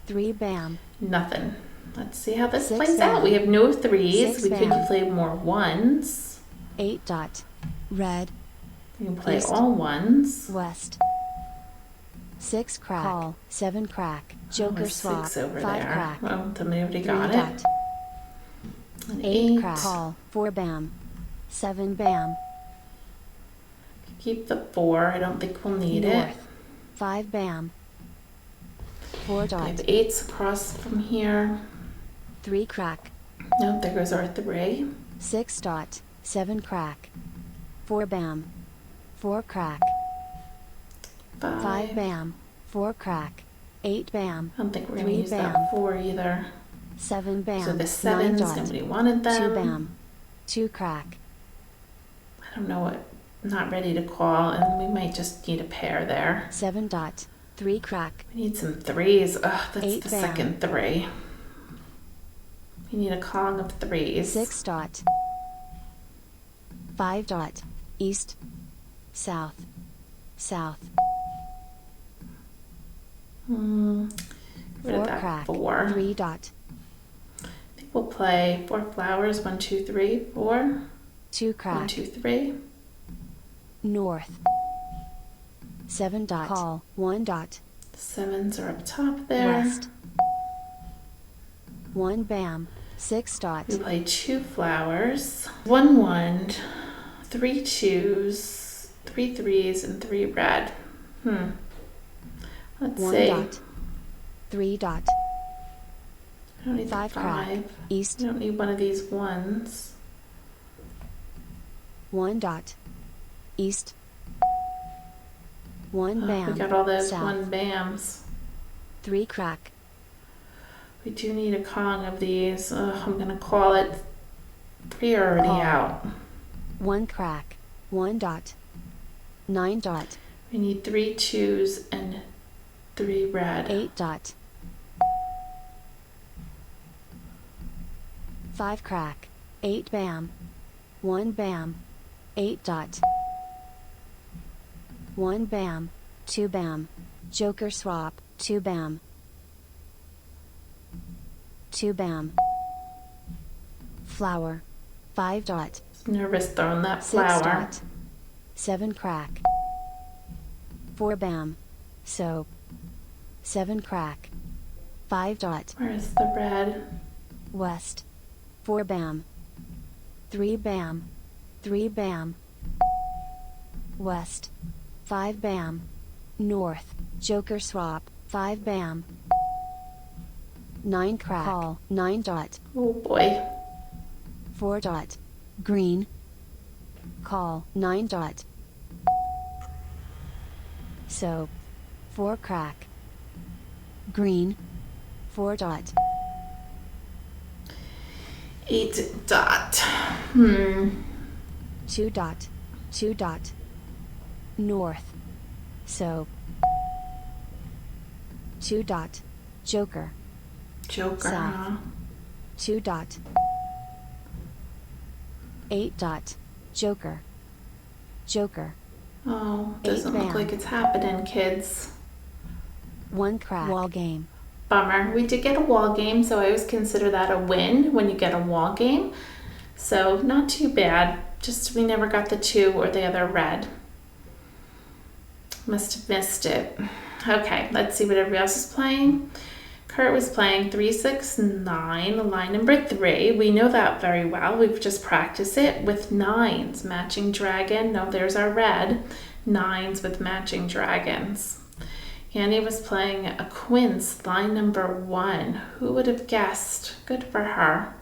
Speaker 2: 3 bam.
Speaker 1: Nothing. Let's see how this
Speaker 2: 6
Speaker 1: plays
Speaker 2: bam.
Speaker 1: out. We have no 3s.
Speaker 2: 6
Speaker 1: We could
Speaker 2: bam.
Speaker 1: play more 1s.
Speaker 2: 8 dot. Red.
Speaker 1: We can play
Speaker 2: East.
Speaker 1: all 1s.
Speaker 2: West. 6 crack. Call. 7 crack. Joker
Speaker 1: There's
Speaker 2: swap.
Speaker 1: 6 over
Speaker 2: 5
Speaker 1: there.
Speaker 2: crack.
Speaker 1: Well, somebody already
Speaker 2: 3
Speaker 1: got
Speaker 2: dot.
Speaker 1: it. An
Speaker 2: 8 crack. Call. 4 bam. 7 bam.
Speaker 1: Keep the 4. I don't think we'll need it.
Speaker 2: North. 5 bam. 4
Speaker 1: We
Speaker 2: dot.
Speaker 1: have 8s across from here.
Speaker 2: 3 crack.
Speaker 1: Nope, there goes our 3.
Speaker 2: 6 dot. 7 crack. 4 bam. 4 crack. 5 bam. 4 crack. 8 bam.
Speaker 1: I don't think we're going to
Speaker 2: 3
Speaker 1: use
Speaker 2: bam.
Speaker 1: that 4 either.
Speaker 2: 7 bam.
Speaker 1: So the
Speaker 2: 9
Speaker 1: 7s,
Speaker 2: dot.
Speaker 1: nobody wanted them.
Speaker 2: 2 bam. 2 crack.
Speaker 1: I don't know what, not ready to call, and we might just need a pair there.
Speaker 2: 7 dot. 3 crack.
Speaker 1: We need some 3s. Ugh, that's
Speaker 2: 8
Speaker 1: the
Speaker 2: bam.
Speaker 1: second 3. We need a Kong of 3s.
Speaker 2: 6 dot. 5 dot. East. South. South.
Speaker 1: Get rid
Speaker 2: 4
Speaker 1: of that
Speaker 2: crack.
Speaker 1: 4.
Speaker 2: 3 dot.
Speaker 1: I think we'll play 4 flowers. 1, 2, 3, 4.
Speaker 2: 2
Speaker 1: 1,
Speaker 2: crack.
Speaker 1: 2, 3.
Speaker 2: North. 7 dot. Call. 1 dot.
Speaker 1: The 7s are up top there.
Speaker 2: West. 1 bam. 6 dot.
Speaker 1: We play 2 flowers. 1, 1. 3 2s. 3 3s and 3 red. Let's
Speaker 2: 1
Speaker 1: see.
Speaker 2: dot. 3 dot.
Speaker 1: I don't need the
Speaker 2: 5 crack.
Speaker 1: 5.
Speaker 2: East.
Speaker 1: I don't need one of these ones.
Speaker 2: 1 dot. East. 1
Speaker 1: Oh,
Speaker 2: bam.
Speaker 1: we got all those
Speaker 2: South.
Speaker 1: 1 bams.
Speaker 2: 3 crack.
Speaker 1: We do need a Kong of these. I'm going to call it 3 already
Speaker 2: Call.
Speaker 1: out.
Speaker 2: 1 crack. 1 dot. 9 dot.
Speaker 1: We need 3 2s and 3 red.
Speaker 2: 8 dot. 5 crack. 8 bam. 1 bam. 8 dot. 1 bam. 2 bam. Joker swap. 2 bam. 2 bam. Flower. 5 dot.
Speaker 1: Nervous throwing that
Speaker 2: 6
Speaker 1: flower.
Speaker 2: dot. 7 crack. 4 bam. Soap. 7 crack. 5 dot.
Speaker 1: Where's the red?
Speaker 2: West. 4 bam. 3 bam. 3 bam. West. 5 bam. North. Joker swap. 5 bam. 9 crack. Call. 9 dot.
Speaker 1: Oh boy.
Speaker 2: 4 dot. Green. Call. 9 dot. Soap. 4 crack. Green. 4 dot.
Speaker 1: 8 dot.
Speaker 2: 2 dot. 2 dot. North. Soap. 2 dot. Joker.
Speaker 1: Joker,
Speaker 2: South.
Speaker 1: huh?
Speaker 2: 2 dot. 8 dot. Joker. Joker.
Speaker 1: Oh,
Speaker 2: 8
Speaker 1: doesn't look
Speaker 2: bam.
Speaker 1: like it's happening, kids.
Speaker 2: 1 crack. Wall game.
Speaker 1: Bummer. We did get a wall game, so I always consider that a win when you get a wall game. So not too bad. Just we never got the 2 or the other red. Must have missed it. Okay, let's see what everybody else is playing. Kurt was playing 3, 6, 9, line number 3. We know that very well. We've just practiced it with 9s, matching dragon. No, there's our red. 9s with matching dragons. Annie was playing a Quints, line number 1. Who would have guessed? Good for her.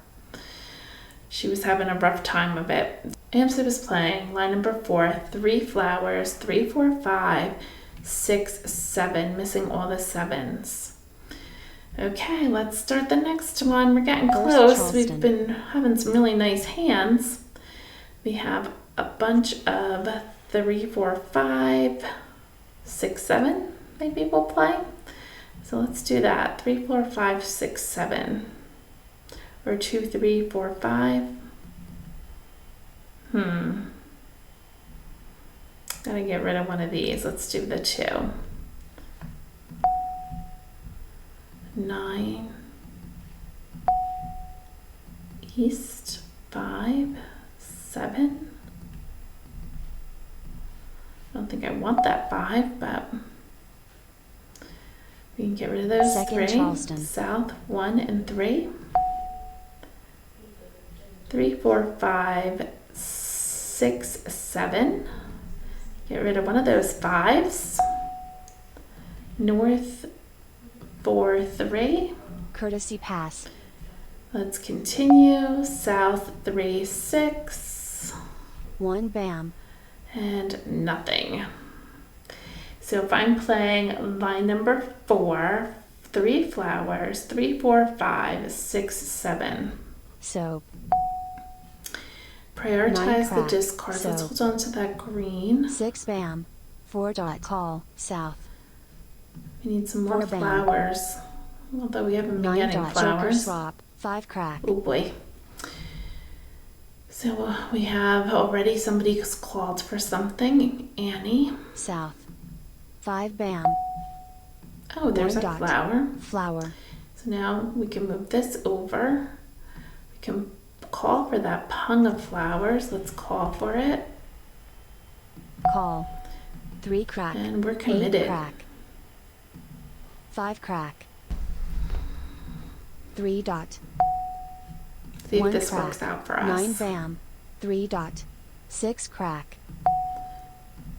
Speaker 1: She was having a rough time of it. Amsa was playing line number 4, 3 flowers, 3, 4, 5, 6, 7, missing all the 7s. Okay, let's start the next one. We're getting close.
Speaker 2: Charleston.
Speaker 1: We've been having some really nice hands. We have a bunch of 3, 4, 5, 6, 7. Maybe we'll play. So let's do that. 3, 4, 5, 6, 7. Or 2, 3, 4, 5. Gotta get rid of one of these. Let's do the 2. 9. East. 5, 7. I don't think I want that 5, but we can get rid of those
Speaker 2: Second
Speaker 1: 3.
Speaker 2: Charleston.
Speaker 1: South, 1 and 3. 3, 4, 5, 6, 7. Get rid of one of those 5s. North, 4, 3.
Speaker 2: Courtesy pass.
Speaker 1: Let's continue. South, 3, 6.
Speaker 2: 1 bam.
Speaker 1: And nothing. So if I'm playing line number 4, 3 flowers, 3, 4, 5, 6, 7.
Speaker 2: Soap.
Speaker 1: Prioritize the
Speaker 2: crack.
Speaker 1: discards. Let's hold on to that green.
Speaker 2: 6 bam. 4 dot. Call. South.
Speaker 1: We need some more
Speaker 2: 4 bam.
Speaker 1: flowers. Although we haven't been
Speaker 2: 9
Speaker 1: getting
Speaker 2: dot. Joker
Speaker 1: flowers.
Speaker 2: swap. 5 crack.
Speaker 1: Oh boy. So we have already somebody who's called for something. Annie.
Speaker 2: South. 5 bam.
Speaker 1: Oh, there's
Speaker 2: 1
Speaker 1: a
Speaker 2: dot.
Speaker 1: flower.
Speaker 2: Flower.
Speaker 1: So now we can move this over. We can call for that pung of flowers. Let's call for it.
Speaker 2: Call. 3 crack.
Speaker 1: And we're
Speaker 2: 8
Speaker 1: committed.
Speaker 2: crack. 5 crack. 3 dot.
Speaker 1: See if
Speaker 2: 1
Speaker 1: this
Speaker 2: crack.
Speaker 1: works out for us.
Speaker 2: 9 bam. 3 dot. 6 crack.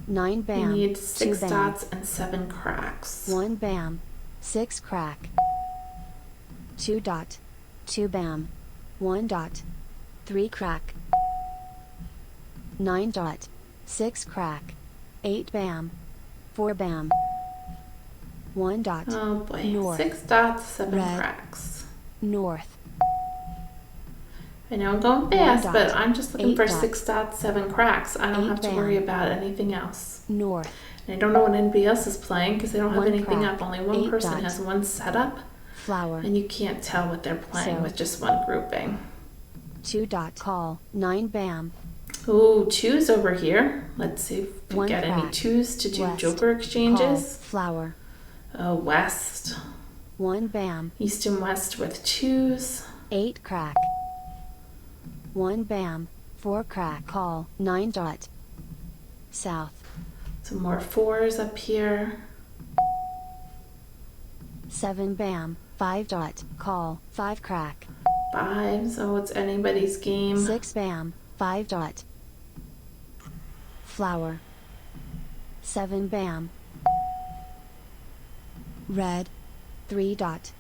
Speaker 2: 9
Speaker 1: We
Speaker 2: bam.
Speaker 1: need
Speaker 2: 2
Speaker 1: 6
Speaker 2: bam.
Speaker 1: dots and 7 cracks.
Speaker 2: 1 bam. 6 crack. 2 dot, 2 bam, 1 dot, 3 crack, 9 dot, 6 crack, 8 bam, 4 bam, 1 dot,
Speaker 1: Oh boy,
Speaker 2: north,
Speaker 1: 6 dots, 7
Speaker 2: red,
Speaker 1: cracks.
Speaker 2: north,
Speaker 1: I know I'm going fast,
Speaker 2: dot,
Speaker 1: but I'm just looking
Speaker 2: 8
Speaker 1: for
Speaker 2: dot,
Speaker 1: 6 dots, 7 cracks. I don't
Speaker 2: 8
Speaker 1: have to
Speaker 2: bam,
Speaker 1: worry about anything else.
Speaker 2: north,
Speaker 1: And I don't know what anybody else is playing because they don't have
Speaker 2: 1
Speaker 1: anything
Speaker 2: crack,
Speaker 1: up. Only one
Speaker 2: 8
Speaker 1: person
Speaker 2: dot,
Speaker 1: has one setup,
Speaker 2: flower,
Speaker 1: and you can't tell what they're playing
Speaker 2: So.
Speaker 1: with just one grouping.
Speaker 2: 2 dot, call, 9 bam,
Speaker 1: Ooh, 2s over here. Let's see if we
Speaker 2: 1
Speaker 1: get any
Speaker 2: crack,
Speaker 1: 2s to do
Speaker 2: west,
Speaker 1: joker
Speaker 2: call,
Speaker 1: exchanges.
Speaker 2: flower,
Speaker 1: Oh, west.
Speaker 2: 1 bam,
Speaker 1: East and west with 2s.
Speaker 2: 8 crack, 1 bam, 4 crack, call, 9 dot, south,
Speaker 1: Some more 4s up here.
Speaker 2: 7 bam, 5 dot, call, 5 crack,
Speaker 1: 5s. Oh, it's anybody's game.
Speaker 2: 6 bam, 5 dot, flower, 7 bam, red, 3 dot,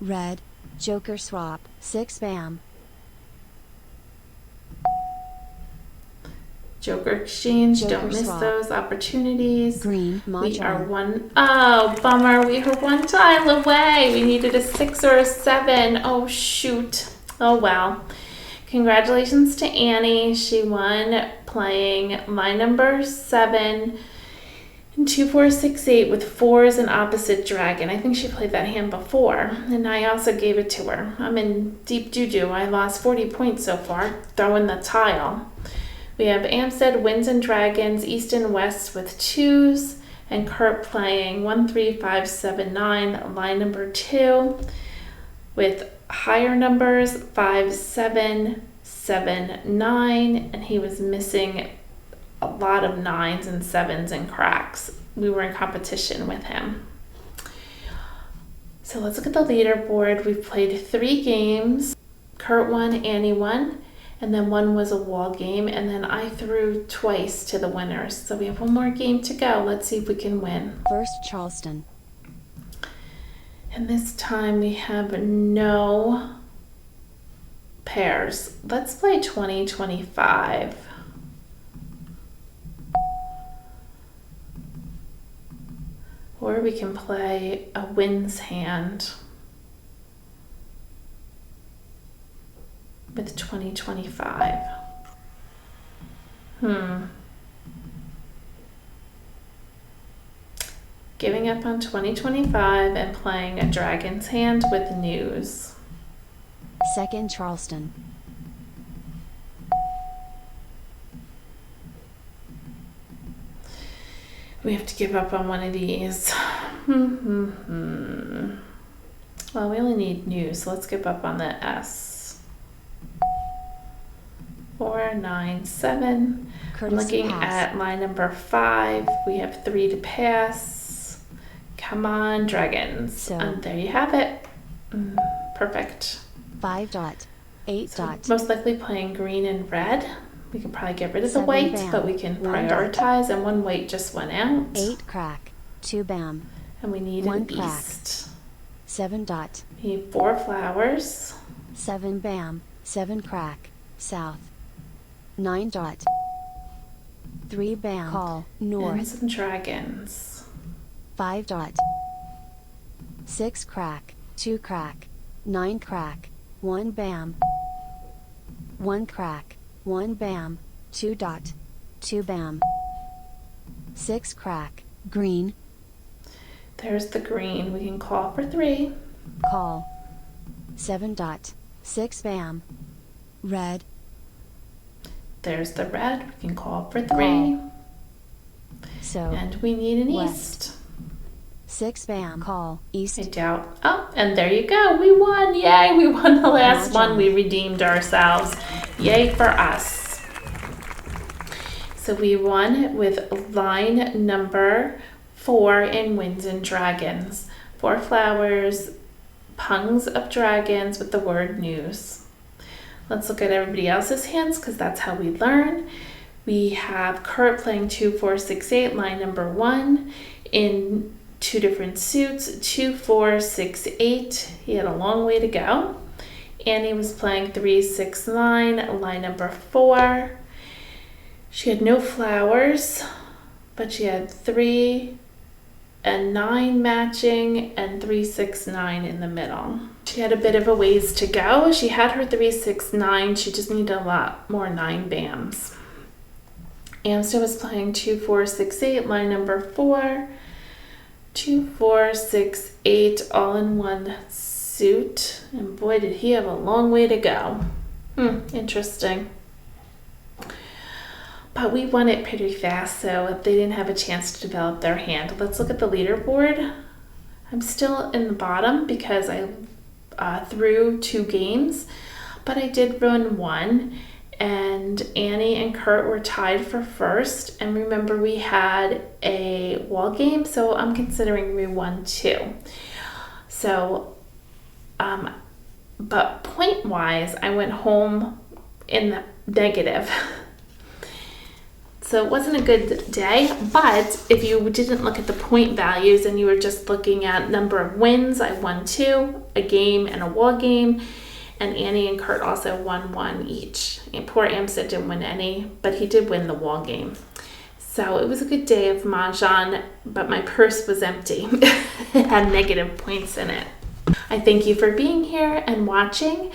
Speaker 2: red, joker swap, 6 bam,
Speaker 1: Joker exchange.
Speaker 2: Joker
Speaker 1: Don't miss
Speaker 2: swap.
Speaker 1: those opportunities.
Speaker 2: green,
Speaker 1: We
Speaker 2: mahjong,
Speaker 1: are one. Oh, bummer. We were one tile away. We needed a 6 or a 7. Oh, shoot. Oh, well. Congratulations to Annie. She won playing line number 7 and 2, 4, 6, 8 with 4s and opposite dragon. I think she played that hand before, and I also gave it to her. I'm in deep doo-doo. I lost 40 points so far, throwing the tile. We have Amstead, Winds and Dragons, East and West with 2s, and Kurt playing 1, 3, 5, 7, 9, line number 2, with higher numbers 5, 7, 7, 9, and he was missing a lot of 9s and 7s and cracks. We were in competition with him. So let's look at the leaderboard. We've played 3 games. Kurt won, Annie won, and then one was a wall game, and then I threw twice to the winners. So we have one more game to go. Let's see if we can win.
Speaker 2: first Charleston,
Speaker 1: And this time we have no pairs. Let's play 2025. Or we can play a wins hand with 2025. Giving up on 2025 and playing a dragon's hand with news.
Speaker 2: second Charleston,
Speaker 1: We have to give up on one of these. Well, we only need news, so let's give up on the S. 4, 9, 7. I'm
Speaker 2: courtesy
Speaker 1: looking
Speaker 2: pass,
Speaker 1: at line number 5. We have 3 to pass. Come on, dragons.
Speaker 2: So-
Speaker 1: And there you have it. Perfect.
Speaker 2: 5 dot, 8
Speaker 1: So
Speaker 2: dot,
Speaker 1: most likely playing green and red. We can probably get rid of the
Speaker 2: 7
Speaker 1: white,
Speaker 2: bam,
Speaker 1: but we can
Speaker 2: 1 dot,
Speaker 1: prioritize. And one white just went out.
Speaker 2: 8 crack, 2 bam,
Speaker 1: And we need
Speaker 2: 1
Speaker 1: an
Speaker 2: crack.
Speaker 1: east.
Speaker 2: 7 dot,
Speaker 1: We need 4 flowers.
Speaker 2: 7 bam, 7 crack, south, 9 dot, 3 bam, call,
Speaker 1: And
Speaker 2: north,
Speaker 1: some dragons.
Speaker 2: 5 dot, 6 crack, 2 crack, 9 crack, 1 bam, 1 crack, 1 bam, 2 dot, 2 bam, 6 crack, green,
Speaker 1: There's the green. We can call for 3.
Speaker 2: call, 7 dot, 6 bam, red,
Speaker 1: There's the red. We can call for 3.
Speaker 2: so,
Speaker 1: And we need an
Speaker 2: West.
Speaker 1: east.
Speaker 2: 6 bam, call, east,
Speaker 1: I doubt. Oh, and there you go. We won. Yay. We won the last
Speaker 2: Mahjong.
Speaker 1: one. We redeemed ourselves. Yay for us. So we won with line number 4 in Winds and Dragons. 4 flowers, pungs of dragons with the word news. Let's look at everybody else's hands because that's how we learn. We have Kurt playing 2, 4, 6, 8, line number 1 in two different suits, 2, 4, 6, 8. He had a long way to go. Annie was playing 3, 6, 9, line number 4. She had no flowers, but she had 3 and 9 matching and 3, 6, 9 in the middle. She had a bit of a ways to go. She had her 3, 6, 9. She just needed a lot more 9 bams. Amster was playing 2, 4, 6, 8, line number 4. 2, 4, 6, 8, all in one suit. And boy, did he have a long way to go. Interesting. But we won it pretty fast, so they didn't have a chance to develop their hand. Let's look at the leaderboard. I'm still in the bottom because I threw 2 games, but I did run 1. And Annie and Kurt were tied for first. And remember, we had a wall game, so I'm considering we won 2. So, but point-wise, I went home in the negative. So it wasn't a good day, but if you didn't look at the point values and you were just looking at number of wins, I won 2, a game and a wall game. And Annie and Kurt also won 1 each. And poor Amstead didn't win any, but he did win the wall game. So it was a good day of Mahjong, but my purse was empty. It had negative points in it. I thank you for being here and watching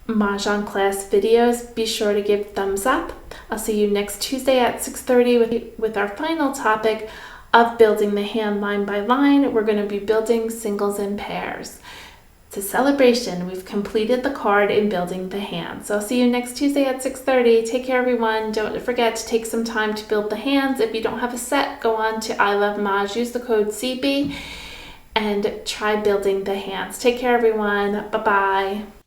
Speaker 1: Mahjong class videos. Be sure to give thumbs up. I'll see you next Tuesday at 6:30 with our final topic of building the hand line by line. We're going to be building singles and pairs. It's a celebration. We've completed the card in building the hand. So I'll see you next Tuesday at 6:30. Take care, everyone. Don't forget to take some time to build the hands. If you don't have a set, go on to I Love Mahj, use the code CB, and try building the hands. Take care, everyone. Bye-bye.